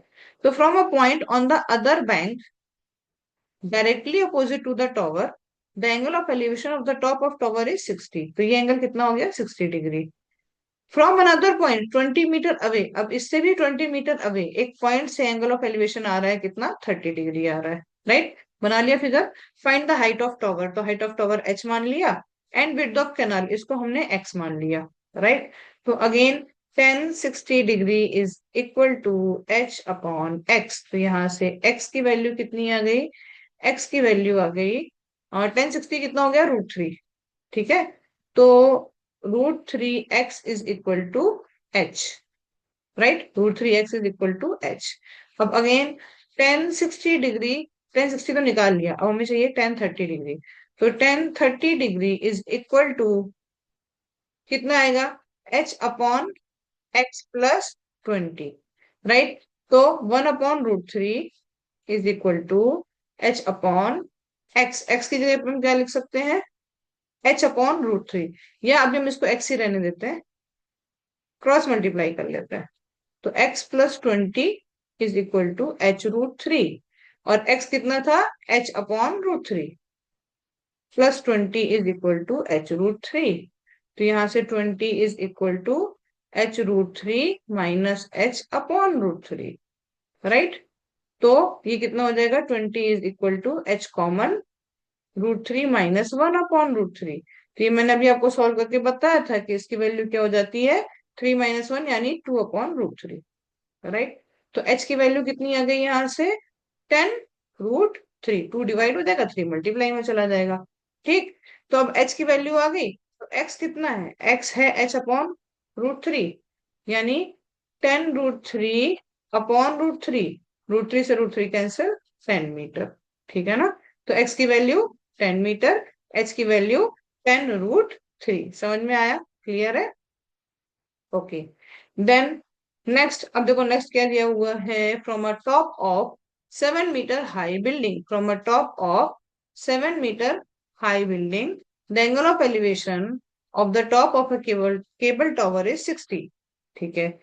तो from a point on the other bank directly opposite to the tower, the angle of elevation of the top of tower is 60। तो ये एंगल कितना हो गया, 60 degree. From another point 20 metre away, अब इससे भी 20 मीटर अवे एक पॉइंट से एंगल ऑफ एलिवेशन आ रहा है कितना, 30 डिग्री आ रहा है। राइट, बना लिया figure. Find the height of tower, तो हाइट ऑफ टॉवर एच मान लिया, एंड विड्थ ऑफ कैनाल इसको हमने एक्स मान लिया। राइट, तो again tan 60 degree is equal to H upon x. तो यहाँ से एक्स की वैल्यू कितनी आ गई, एक्स की वैल्यू आ गई, और 1060 कितना हो गया, √3। ठीक है, तो √3x is equal to H. Right, √3x is equal to H. अब अगेन 1060 डिग्री, 1060 तो निकाल लिया, अब हमें चाहिए 1030 डिग्री। तो 1030 डिग्री इज इक्वल टू कितना आएगा, H upon x plus 20। Right, तो 1/√3 is equal to H upon x. X की जगह पर हम क्या लिख सकते हैं, h/√3, या अभी हम इसको x ही रहने देते हैं, क्रॉस मल्टीप्लाई कर लेते हैं। तो x plus 20 is equal to h√3, और x कितना था, h/√3, plus 20 is equal to h√3। तो यहां से 20 is equal to h√3 minus h/√3। Right, तो ये कितना हो जाएगा, 20 is equal to h common, √3 minus 1/√3। तो ये मैंने अभी आपको सॉल्व करके बताया था कि इसकी वैल्यू क्या हो जाती है, 3 - 1 यानी 2/√3। राइट, तो h की वैल्यू कितनी आ गई यहाँ से, 10√3। 2 डिवाइड हो जाएगा, 3 मल्टीप्लाई में चला जाएगा। ठीक, तो अब h की वैल्यू आ गई, तो x कितना है, x है h/√3, यानी 10√3/√3। √3 से √3 कैंसिल, 10 मीटर। ठीक है ना, तो x की वैल्यू 10 मीटर, h की वैल्यू 10√3। समझ में आया, क्लियर है, ओके। देन नेक्स्ट, अब देखो नेक्स्ट क्या दिया हुआ है, from a top of 7 metre high building, from a top of 7 metre high building, the angle of elevation of the top of a cable cable tower is 60। ठीक है,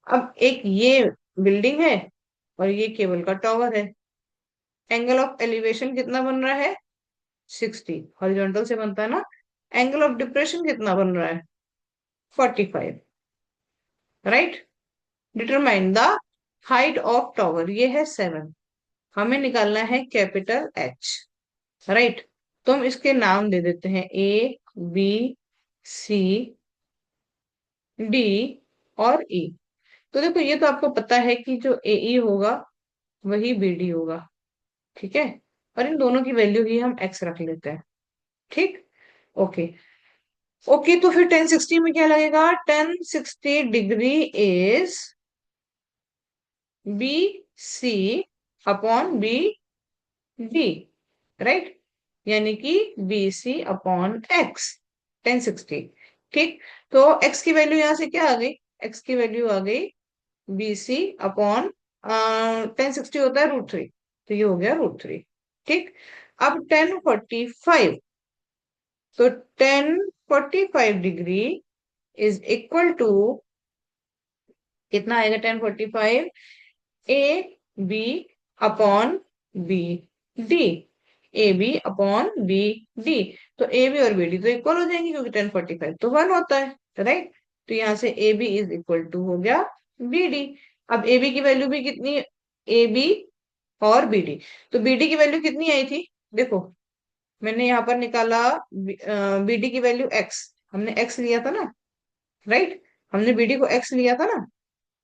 अब एक ये बिल्डिंग है और ये केबल का टॉवर है, एंगल ऑफ एलिवेशन कितना बन रहा है, 60, हॉरिजॉन्टल से बनता है ना। एंगल ऑफ डिप्रेशन कितना बन रहा है, 45। Right, determine the height of tower, ये है 7, हमें निकालना है कैपिटल एच। राइट, तो हम इसके नाम दे देते हैं A B C D और E। तो देखो, ये तो आपको पता है कि जो AE होगा वही BD होगा। ठीक है, और इन दोनों की वैल्यू ही हम एक्स रख लेते हैं। ठीक, ओके। ओके, तो फिर 1060 में क्या लगेगा, 1060 डिग्री इज BC/BD। राइट, यानी कि BC/X, 1060। ठीक, तो x की वैल्यू यहां से क्या आ गई, x की वैल्यू आ गई BC/1060 होता है √3, तो ये हो गया √3। ठीक, अब 1045, तो 1045 डिग्री इज इक्वल टू कितना आएगा, 1045 AB/BD, AB/BD। तो AB और BD तो इक्वल हो जाएंगे, क्योंकि 1045 तो 1 होता है। राइट, तो यहाँ से AB इज इक्वल टू हो गया BD। अब AB की वैल्यू भी कितनी, AB और BD, तो BD की वैल्यू कितनी आई थी, देखो मैंने यहाँ पर निकाला, BD की वैल्यू x, हमने x लिया था ना। राइट, हमने BD को x लिया था ना।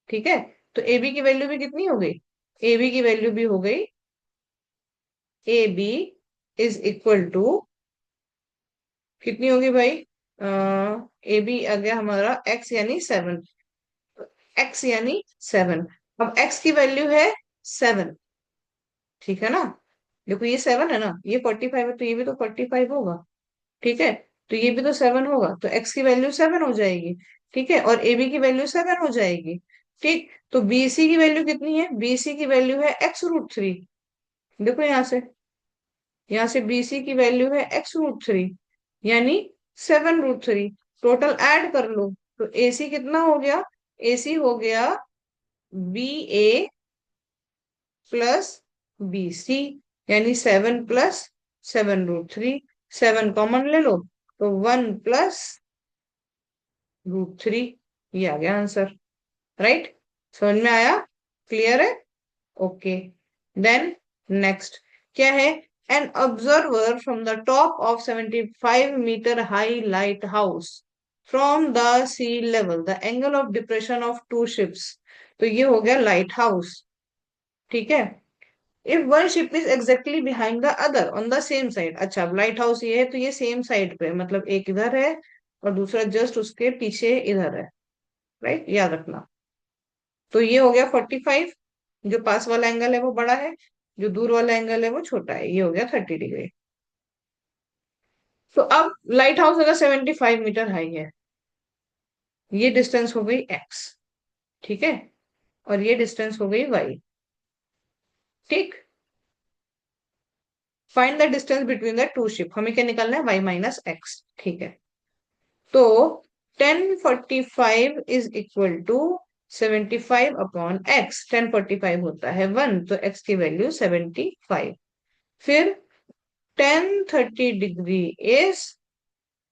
ठीक है, तो AB की वैल्यू भी कितनी हो गई, AB की वैल्यू भी हो गई, AB इज इक्वल टू कितनी होगी भाई, AB आ गया हमारा x यानी 7, x यानी 7। अब x की वैल्यू है 7। ठीक है ना, देखो ये 7 है ना, ये 45 है, तो ये भी तो 45 होगा। ठीक है, तो ये भी तो 7 होगा, तो x की वैल्यू 7 हो जाएगी। ठीक है, और AB की वैल्यू 7 हो जाएगी। ठीक, तो BC की वैल्यू कितनी है? BC की वैल्यू है x√3। देखो यहाँ से BC की वैल्यू है x√3, यानी 7√3। टोटल ऐड कर लो, तो AC कितना हो गया? AC हो गया BA प्लस BC, यानी 7 + 7√3। 7 कॉमन ले लो, तो 1 + √3। ये आ गया आंसर। राइट, समझ में आया? क्लियर है? ओके। देन नेक्स्ट क्या है? An observer from the top of 75 metre high light house from the sea level the angle of depression of two ships. तो ये हो गया लाइट हाउस। ठीक है, if one ship is exactly behind the other on the same side. अच्छा, अब light house ये है तो ये सेम साइड पे, मतलब एक इधर है और दूसरा जस्ट उसके पीछे इधर है। राइट, याद रखना। तो ये हो गया 45। जो पास वाला एंगल है वो बड़ा है, जो दूर वाला एंगल है वो छोटा है। ये हो गया 30 डिग्री। तो अब लाइट हाउस अगर 75 मीटर हाई है, ये डिस्टेंस हो गई x। ठीक है, और ये डिस्टेंस हो गई y। ठीक, find the distance between the two ship. हमें क्या निकालना है? y - x। ठीक है, तो 1045 इज इक्वल टू 75/x। 1045 होता है 1, तो x की वैल्यू 75। फिर 1030 डिग्री इज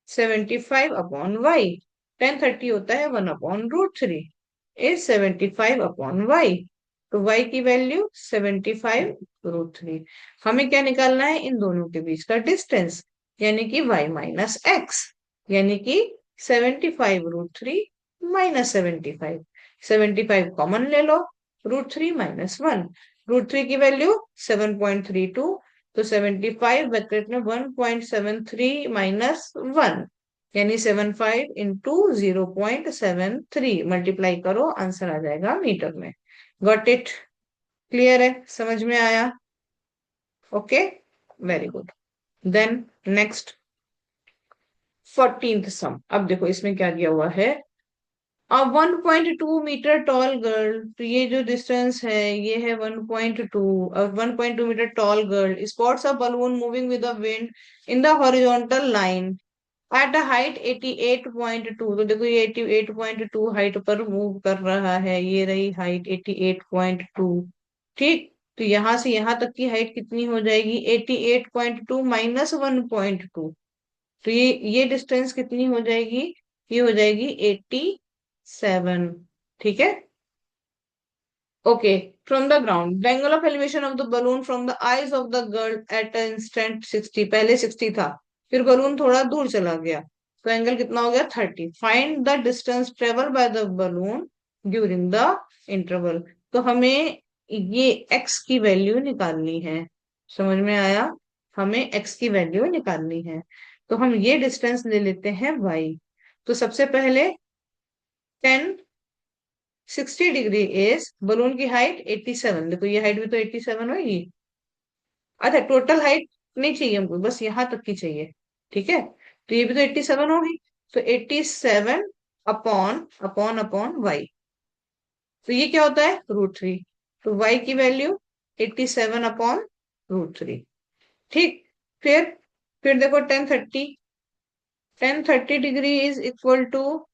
75/y। 1030 होता है 1/√3 इज 75/y। तो y की वैल्यू 75√3। हमें क्या निकालना है? इन दोनों के बीच का डिस्टेंस, यानी कि y - x, यानी कि 75√3 -75। 75 कॉमन ले लो, √3 -1। √3 की वैल्यू 7.32, तो 75 ब्रैकेट में 1.73 -1, यानी 75 × 0.73 मल्टीप्लाई करो, आंसर आ जाएगा मीटर में। Got it? क्लियर है? समझ में आया? Okay, very good. Then next 14th sum. अब देखो इसमें क्या दिया हुआ है। 1.2 मीटर टॉल गर्ल, तो ये जो डिस्टेंस है ये है 1.2। 1.2 metre tall girl spots a balloon moving with the wind in the horizontal line at a height 88.2। तो देखो ये 88.2 हाइट पर मूव कर रहा है। ये रही हाइट 88.2। ठीक, तो यहां से यहां तक की हाइट कितनी हो जाएगी? 88.2 -1.2। तो ये डिस्टेंस कितनी हो जाएगी? ये हो जाएगी 87। ठीक है, okay. From the ground the angle of elevation of the balloon from the eyes of the girl at instant 60। पहले 60 था, फिर बलून थोड़ा दूर चला गया, तो एंगल कितना हो गया? 30। Find the distance travel by the balloon during the interval. तो हमें ये x की वैल्यू निकालनी है। समझ में आया? हमें x की वैल्यू निकालनी है, तो हम ये डिस्टेंस ले लेते हैं y। तो सबसे पहले 1060 डिग्री इज बलून की हाइट 87। देखो ये हाइट भी तो 87 होगी। अच्छा, टोटल हाइट नहीं चाहिए हमको, बस यहाँ तक की चाहिए। ठीक है, तो ये भी तो 87 होगी। तो 87 अपॉन अपॉन अपॉन वाई, तो ये क्या होता है? √3। तो y की वैल्यू 87/√3। ठीक, फिर फिर देखो 1030 degree is equal to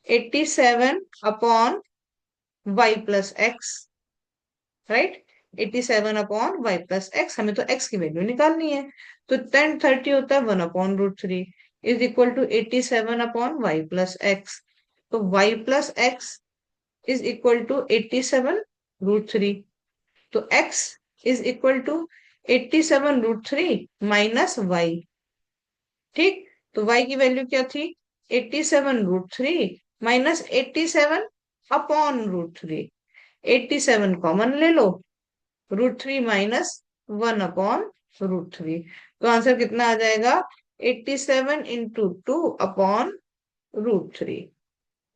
87/y+x। Right, 87/y+x। हमें तो x की वैल्यू निकालनी है, तो 1030 होता है 1/√3 इज इक्वल टू 87/y+x। तो y+x इज इक्वल टू 87√3। तो x is equal to 87√3 -y। ठीक, तो y की वैल्यू क्या थी? 87√3 -87/√3। 87 कॉमन ले लो, √3 -1/√3। तो आंसर कितना आ जाएगा? 87 × 2/√3।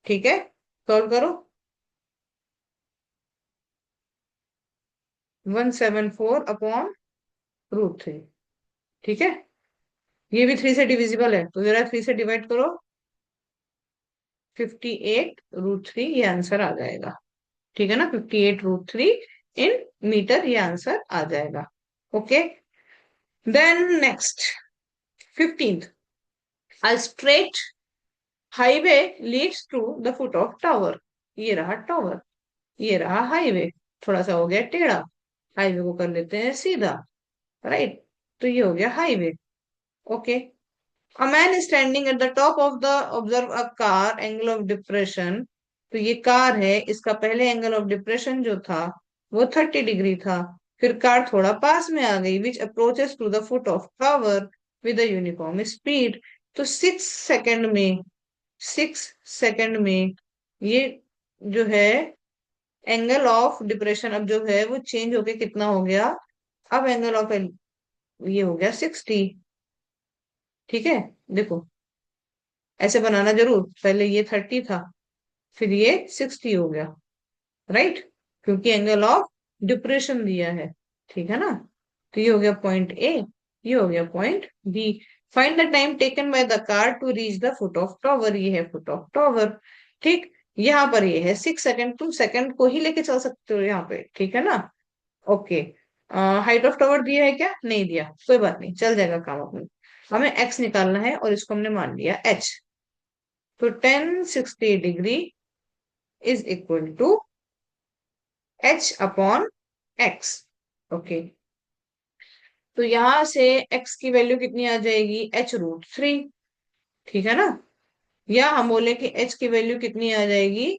ठीक है, सॉल्व करो। 174/√3। ठीक है, ये भी 3 से डिविजिबल है, तो जरा 3 से डिवाइड करो। 58√3 ये आंसर आ जाएगा। ठीक है ना, 58√3 इन मीटर ये आंसर आ जाएगा। Okay, then next 15th, a straight highway leads to the foot of tower. ये रहा टावर, ये रहा हाईवे, थोड़ा सा हो गया टेढ़ा, हाईवे को कर लेते हैं सीधा, राइट। तो ये हो गया highway. Okay, a man standing at the top of the observe a car angle of depression. तो ये कार है, इसका पहले एंगल ऑफ डिप्रेशन जो था वो 30 डिग्री था। फिर कार थोड़ा पास में आ गई, which approaches to the foot of tower with uniform speed. तो 6 सेकंड में, 6 सेकंड में ये जो है एंगल ऑफ डिप्रेशन अब जो है वो चेंज होके कितना हो गया, अब एंगल ऑफ ये हो गया 60। ठीक है, देखो ऐसे बनाना जरूर, पहले ये 30 था, फिर ये 60 हो गया, राइट, क्योंकि एंगल ऑफ डिप्रेशन दिया है। ठीक है ना, तो ये हो गया पॉइंट ए, ये हो गया point B. Find the time taken by the car to reach the foot of tower. ये है फुट ऑफ टावर। ठीक, यहाँ पर ये है 6 सेकंड, तुम सेकंड को ही लेके चल सकते हो यहाँ पे। ठीक है ना, ओके। हाइट ऑफ टावर दिया है क्या, नहीं दिया, कोई बात नहीं, चल जाएगा काम अपने। हमें एक्स निकालना है और इसको हमने मान लिया एच। तो 1060 degree is equal to H upon x. Okay, तो यहां से एक्स की वैल्यू कितनी आ जाएगी, h√3। ठीक है ना, या हम बोले कि एच की वैल्यू कितनी आ जाएगी,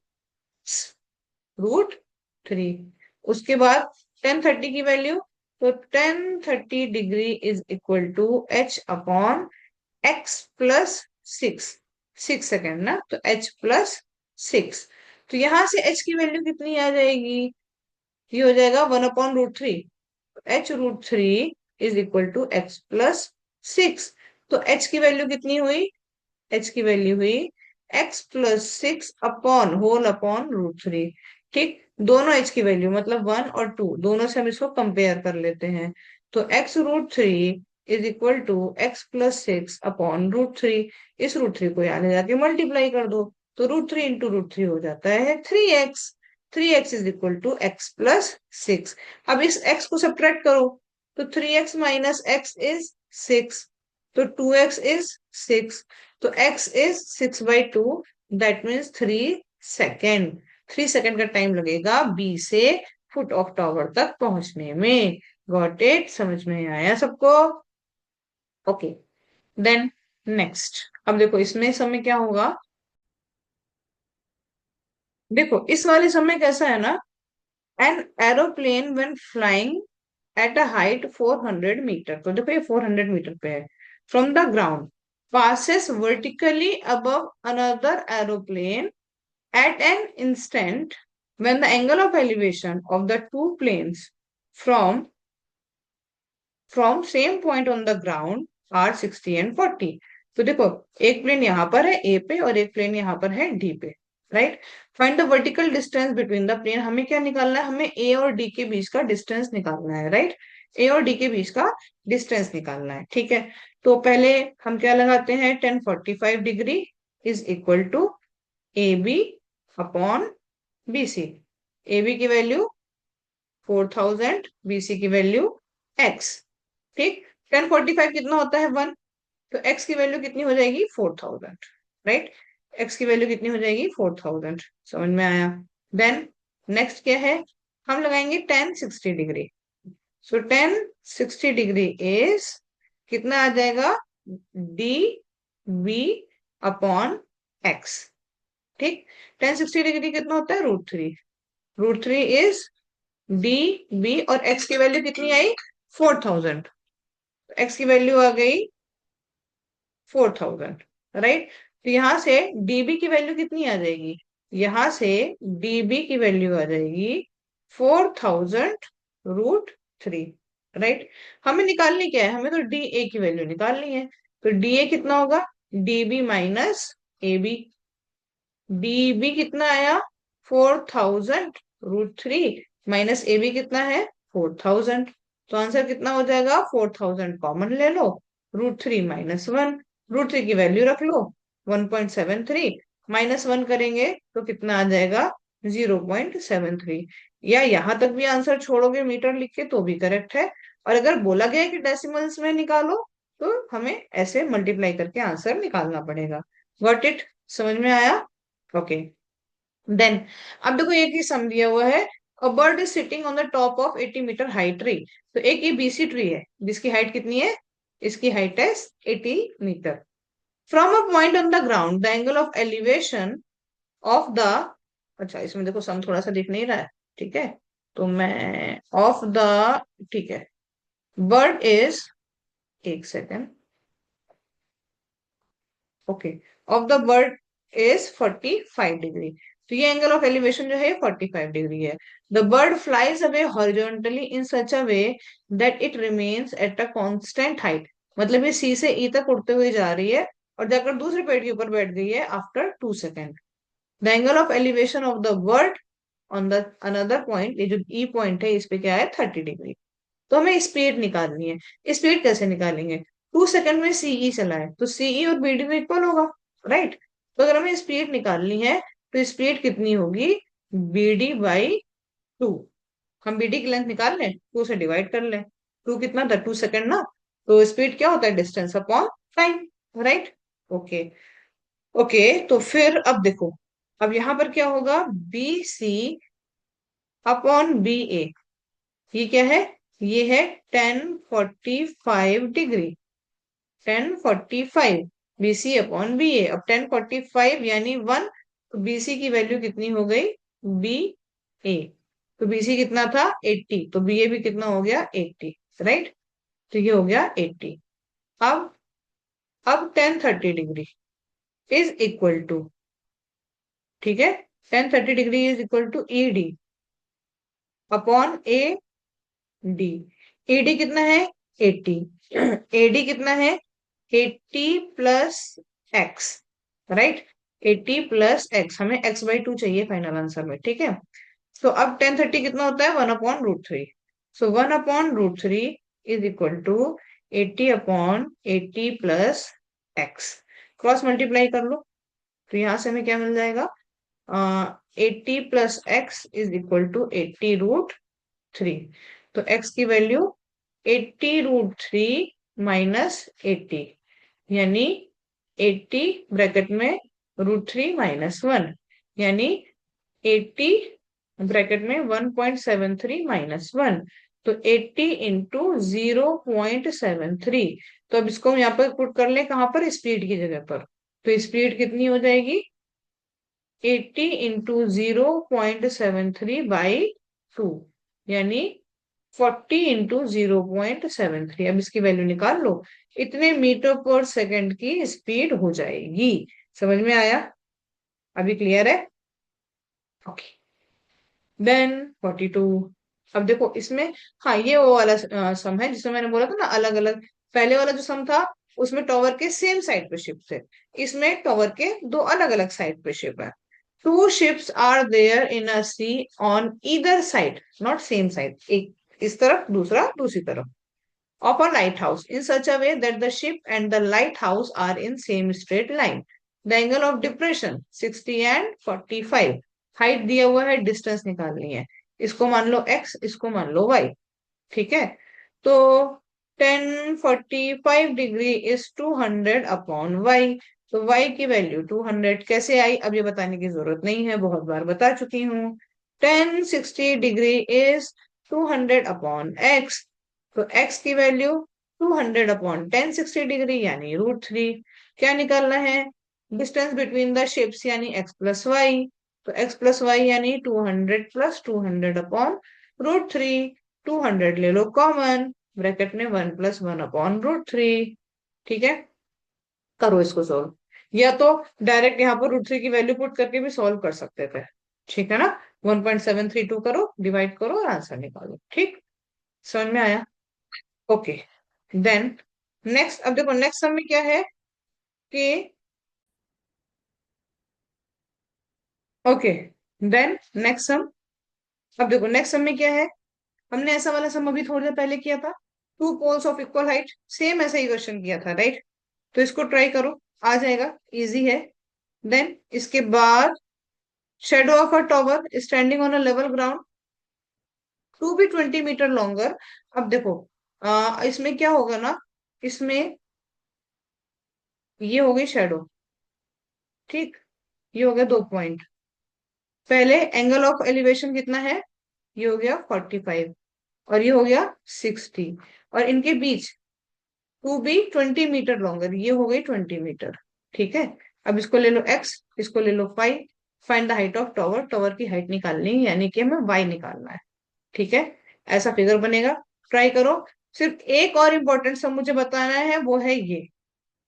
√3। उसके बाद 1030 की वैल्यू, तो 1030 degree is equal to H upon x plus 6। 6 second ना, तो h+6। तो यहां से h की वैल्यू कितनी आ जाएगी, ये हो जाएगा 1/√3। h√3 is equal to x+6। तो h की वैल्यू कितनी हुई, h की वैल्यू हुई x+6 अपॉन होल अपॉन √3। ठीक, दोनों h की वैल्यू मतलब 1 और 2 दोनों से हम इसको कंपेयर कर लेते हैं। तो x√3 is equal to x+6 upon √3। इस √3 को यहाँ ले जाके मल्टीप्लाई कर दो, तो √3 इंटू √3 हो जाता है 3x। 3x is equal to x+6। अब इस x को सब्ट्रैक्ट करो, तो 3x माइनस x इज 6, तो 2x इज 6। तो x is 6/2, that means 3 second. 3 second का टाइम लगेगा बी से फुट ऑफ टावर तक पहुंचने में। गॉट इट, समझ में आया सबको। ओके, देन नेक्स्ट, अब देखो इसमें समय क्या होगा, देखो इस वाले समय कैसा है ना, an aeroplane when flying at a height 400 metre. तो देखो ये 400 मीटर पे है, from the ground passes vertically above another aeroplane at an instant when the angle of elevation of the two planes from same point on the ground are 60 and 40। तो देखो एक plane यहाँ पर है ए पे और एक प्लेन यहाँ पर है डी पे, right. Find the vertical distance between the plane. हमें क्या निकालना है, हमें ए और डी के बीच का डिस्टेंस निकालना है, राइट। ए और डी के बीच का डिस्टेंस निकालना है, ठीक है। तो पहले हम क्या लगाते हैं, 1045 degree is equal to A B upon B C. A B की वैल्यू 4000, बी सी की वैल्यू एक्स। ठीक, 1045 कितना होता है 1, तो x की वैल्यू कितनी हो जाएगी 4000, राइट। x की वैल्यू कितनी हो जाएगी 4000, समझ में आया। देन नेक्स्ट क्या है, हम लगाएंगे 1060 डिग्री। सो 1060 डिग्री इज कितना आ जाएगा, डी बी अपॉन एक्स। ठीक, 1060 डिग्री कितना होता है √3। √3 इज डी बी, और एक्स की वैल्यू कितनी आई 4000, एक्स की वैल्यू आ गई 4000, राइट। तो यहां से डीबी की वैल्यू कितनी आ जाएगी, यहां से डीबी की वैल्यू आ जाएगी 4000√3, राइट। हमें निकालनी क्या है, हमें तो डी ए की वैल्यू निकालनी है। तो डी ए कितना होगा, DB minus A B. DB कितना आया 4000√3 माइनस ए बी कितना है 4000। तो आंसर कितना हो जाएगा, 4000 कॉमन ले लो, √3 - 1, √3 की वैल्यू रख लो 1.73, -1 करेंगे तो कितना आ जाएगा, 0.73। या यहां तक भी आंसर छोड़ोगे मीटर लिख के तो भी करेक्ट है। और अगर बोला गया है कि डेसिमल्स में निकालो तो हमें ऐसे मल्टीप्लाई करके आंसर निकालना पड़ेगा। Got it? समझ में आया? ओके। देन अब देखो एक ही सम दिया हुआ है। A bird is sitting on the top of 80 metre high tree. तो एक ये बीसी ट्री है जिसकी हाइट कितनी है, इसकी हाइट है 80 metre. From a point on the ground the angle of elevation of the, अच्छा इसमें देखो सम थोड़ा सा दिख नहीं रहा है, ठीक है, तो मैं ऑफ द, ठीक है, बर्ड इज, एक second, okay, of the bird is 45 degree. तो ये एंगल ऑफ एलिवेशन जो है 45 डिग्री है। The bird flies away horizontally in such a way that it remains at a constant height. मतलब ये सी से ई तक उड़ते हुए जा रही है और जाकर दूसरे पेड़ के ऊपर बैठ गई है after 2 second. The angle of elevation of the bird on the another point, ये जो ई पॉइंट है इस पे क्या है, 30 डिग्री। तो हमें स्पीड निकालनी है। स्पीड कैसे निकालेंगे, 2 सेकंड में सीई चला है तो सीई और बीडी में इक्वल होगा, राइट। तो अगर हमें स्पीड निकालनी है तो स्पीड कितनी होगी, BD/2। हम बीडी की लेंथ निकाल लें, 2 से डिवाइड कर लें, 2 कितना था, 2 सेकंड ना। तो स्पीड क्या होता है, distance upon time, right. Okay. Okay, तो फिर अब देखो, अब यहां पर क्या होगा, BC/BA। ये क्या है, ये है 1045 डिग्री, 1045, BC/BA। अब 1045 यानी 1, तो BC की वैल्यू कितनी हो गई, BA। तो BC कितना था, 80, तो BA भी कितना हो गया, 80, राइट। तो ये हो गया 80। अब 1030 डिग्री इज इक्वल टू, ठीक है, 1030 degree is equal to ED अपॉन AD। AD कितना है, 80। AD कितना है, 80 plus x, right. 80 plus x, हमें x/2 चाहिए फाइनल आंसर में, ठीक है। तो अब 1030 कितना होता है, 1/√3। So 1/√3 is equal to 80/80 plus x। Cross multiply कर लो, तो यहां से हमें क्या मिल जाएगा, 80 plus x is equal to 80√3। तो x की वैल्यू 80√3 - 80, यानी 80 ब्रैकेट में √3 - 1, यानी 80 ब्रैकेट में 1.73 - 1। तो 80 × 0.73। तो अब इसको हम यहाँ पर पुट कर ले, कहां पर, स्पीड की जगह पर। तो स्पीड कितनी हो जाएगी, 80 × 0.73/2, यानी 40 × 0.73। अब इसकी वैल्यू निकाल लो, इतने मीटर पर सेकंड की स्पीड हो जाएगी। समझ में आया? अभी क्लियर है? ओके। देन 42। अब देखो इसमें, हाँ ये वो वाला सम है जिसमें मैंने बोला था ना अलग अलग। पहले वाला जो सम था उसमें टॉवर के सेम साइड पे शिप थे, इसमें टॉवर के दो अलग अलग साइड पे शिप है। Two ships are there in a sea on either side, not same side, एक इस तरफ दूसरा दूसरी तरफ, of a lighthouse in such a way that the ship and the lighthouse are in same straight line. The angle of depression 60 and 45। Height दिया हुआ है, distance निकालनी है, इसको मान लो x, इसको मान लो y, ठीक है। तो 1045 डिग्री इज 200/y। तो y की वैल्यू 200 कैसे आई, अब ये बताने की जरूरत नहीं है, बहुत बार बता चुकी हूँ। 1060 डिग्री इज 200/x। तो x की वैल्यू 200/1060 डिग्री यानी √3। क्या निकालना है, डिस्टेंस बिटवीन द शिप्स यानी x+y। तो x+y यानी 200 + 200/√3। 200 ले लो कॉमन, ब्रैकेट में 1+1/√3, ठीक है। करो इसको सॉल्व, या तो डायरेक्ट यहाँ पर √3 की वैल्यू पुट करके भी सॉल्व कर सकते थे, ठीक है ना। 1.732 करो, डिवाइड करो और आंसर निकालो, ठीक। समझ में आया? ओके। देन नेक्स्ट, अब देखो नेक्स्ट सम में क्या है कि, ओके, देन नेक्स्ट सम, अब देखो नेक्स्ट सम में क्या है, हमने ऐसा वाला सम अभी थोड़ी देर पहले किया था, two poles of equal height, same ऐसा ही क्वेश्चन किया था, राइट। तो इसको ट्राई करो, आ जाएगा, इजी है। देन इसके बाद shadow of a tower standing on a level ground to be 20 metre longer. अब देखो इसमें क्या होगा ना, इसमें ये हो गई शेडो, ठीक, ये हो गया 2 पॉइंट। पहले एंगल ऑफ एलिवेशन कितना है, ये हो गया 45 और ये हो गया 60, और इनके बीच टू बी 20 मीटर लॉन्गर, ये हो गई 20 मीटर। ठीक है, अब इसको ले लो एक्स, इसको ले लो five. Find the height of tower, tower की हाइट निकालनी है यानी कि हमें वाई निकालना है। ठीक है, ऐसा फिगर बनेगा, ट्राई करो। सिर्फ एक और इंपॉर्टेंट सब मुझे बताना है, वो है ये।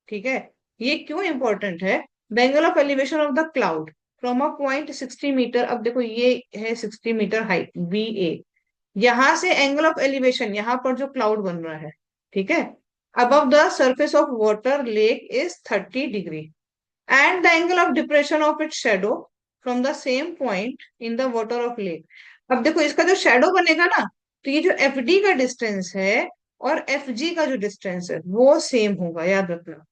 ठीक है, ये क्यों इंपॉर्टेंट है, the angle of elevation of the cloud from a point 60 metre. अब देखो ये है 60 मीटर हाइट बी ए, यहां से एंगल ऑफ एलिवेशन यहां पर जो क्लाउड बन रहा है, ठीक है, above the surface of water lake is 30 degree and the angle of depression of its shadow from the same point in the water of lake। अब देखो इसका जो शेडो बनेगा ना, तो ये जो एफ डी का डिस्टेंस है और एफ जी का जो डिस्टेंस है वो सेम होगा, याद रखना।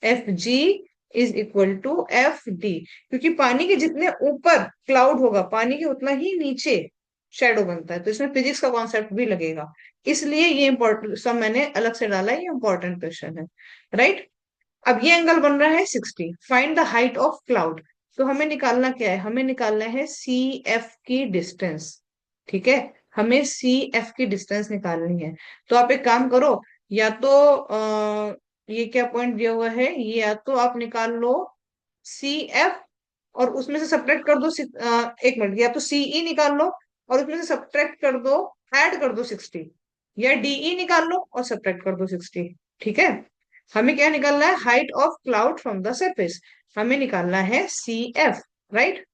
F G is equal to F D, क्योंकि पानी के जितने ऊपर क्लाउड होगा पानी के उतना ही नीचे शेडो बनता है, तो इसमें फिजिक्स का कॉन्सेप्ट भी लगेगा। इसलिए ये इंपॉर्टेंट सब मैंने अलग से डाला है, ये इंपॉर्टेंट क्वेश्चन है। राइट, अब ये एंगल बन रहा है 60, find the height of cloud. तो हमें निकालना क्या है, हमें निकालना है सी एफ की डिस्टेंस। ठीक है, हमें सी एफ की डिस्टेंस निकालनी है। तो आप एक काम करो, या तो ये क्या पॉइंट दिया हुआ है, ये या तो आप निकाल लो सी एफ और उसमें से सब्ट्रैक्ट कर दो एक मिनट, या तो सीई निकाल लो और उसमें से सब्ट्रैक्ट कर दो, ऐड कर दो 60, या डीई निकाल लो और सब्ट्रैक्ट कर दो 60। ठीक है, हमें क्या निकालना है, height of cloud from the surface, हमें निकालना है सी एफ। राइट,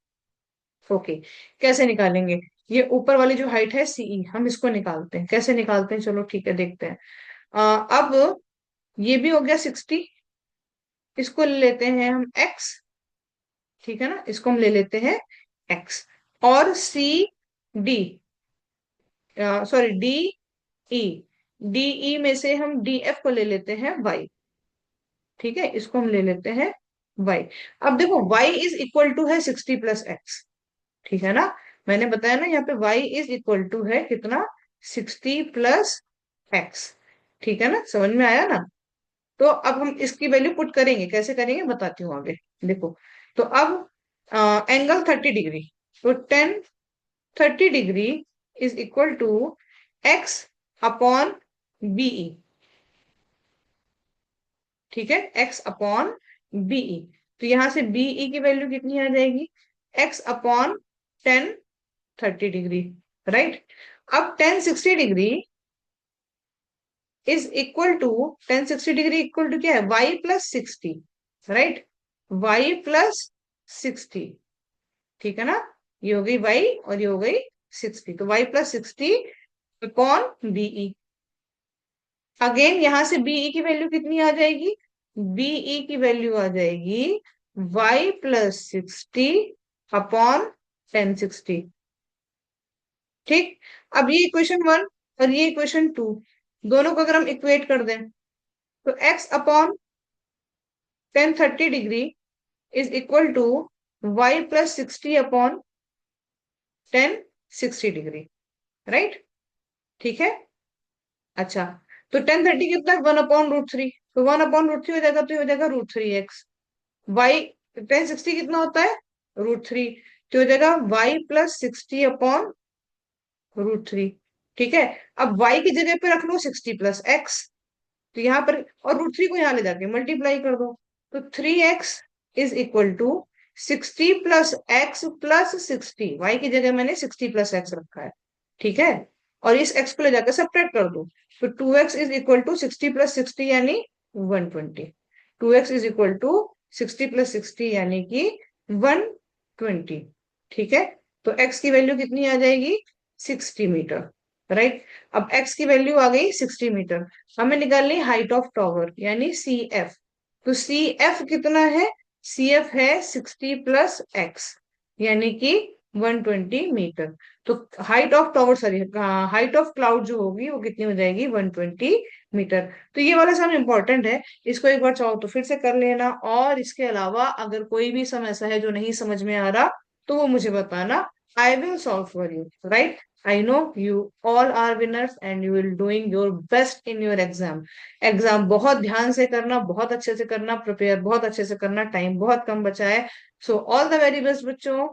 ओके, कैसे निकालेंगे, ये ऊपर वाली जो हाइट है सीई, हम इसको निकालते हैं, कैसे निकालते हैं, चलो ठीक है देखते हैं। अब ये भी हो गया 60, इसको ले लेते हैं हम एक्स, ठीक है ना, इसको हम ले लेते हैं एक्स, और C D, sorry D E, DE में से हम डी एफ को ले लेते हैं वाई। ठीक है, इसको हम ले लेते हैं वाई। अब देखो y इज इक्वल टू है 60 + x, ठीक है ना, मैंने बताया ना यहाँ पे y इज इक्वल टू है कितना, 60 + x। ठीक है ना, समझ में आया ना। तो अब हम इसकी वैल्यू पुट करेंगे, कैसे करेंगे बताती हूँ आगे। देखो, तो अब एंगल 30 डिग्री, तो 30 degree is equal to X upon BE. ठीक है, एक्स अपॉन बीई, तो यहां से बीई की वैल्यू कितनी आ जाएगी, एक्स अपॉन 10 30 डिग्री। राइट, अब 10 60 degree is equal to, 10 60 degree equal to क्या है, Y plus 60। Right, Y plus 60, ठीक है ना, ये हो गई वाई और ये हो गई 60, तो Y plus 60 upon BE. Again यहां से बीई की वैल्यू कितनी आ जाएगी, बीई की वैल्यू आ जाएगी वाई प्लस 60 अपॉन 10 60। ठीक, अब ये इक्वेशन वन और ये इक्वेशन टू, दोनों को अगर हम इक्वेट कर दें, तो x upon 10 30 degree is equal to Y plus 60 upon 10 60 degree. Right, ठीक है, अच्छा, तो 10 30 कितना, 1/√3, तो 1/√3 हो जाएगा, तो ये हो जाएगा √3x। वाई 10 60 कितना होता है, √3, तो हो जाएगा वाई प्लस 60 अपॉन √3। ठीक है, अब वाई की जगह पे रख लो 60 + x, तो यहाँ पर और √3 को यहाँ ले जाके मल्टीप्लाई कर दो, तो 3x is equal to 60 + x + 60, Y की जगह मैंने 60 + x रखा है। ठीक है, और इस x को ले जाकर सब्ट्रैक्ट कर दो, तो 2x इज इक्वल टू 60 + 60 यानी 120। 2x इज इक्वल टू 60 + 60 यानी कि 120। ठीक है, तो x की वैल्यू कितनी आ जाएगी, 60 मीटर। राइट, अब x की वैल्यू आ गई 60 मीटर, हमें निकालनी हाइट ऑफ टॉवर यानी सी एफ। तो सी एफ कितना है, सी एफ है 60 + x, यानी कि 120 मीटर। तो height of tower, sorry, height of cloud जो होगी वो कितनी हो जाएगी? 120 मीटर। तो ये वाला सम इंपॉर्टेंट है, इसको एक बार चाहो तो फिर से कर लेना। और इसके अलावा अगर कोई भी सम ऐसा है जो नहीं समझ में आ रहा, तो वो मुझे बताना। I will solve for you, right? I know you all are winners and you will doing your best in your exam. Exam बहुत ध्यान से करना, बहुत अच्छे से करना, प्रिपेयर बहुत अच्छे से करना, टाइम बहुत कम बचा है। So all the very best बच्चों।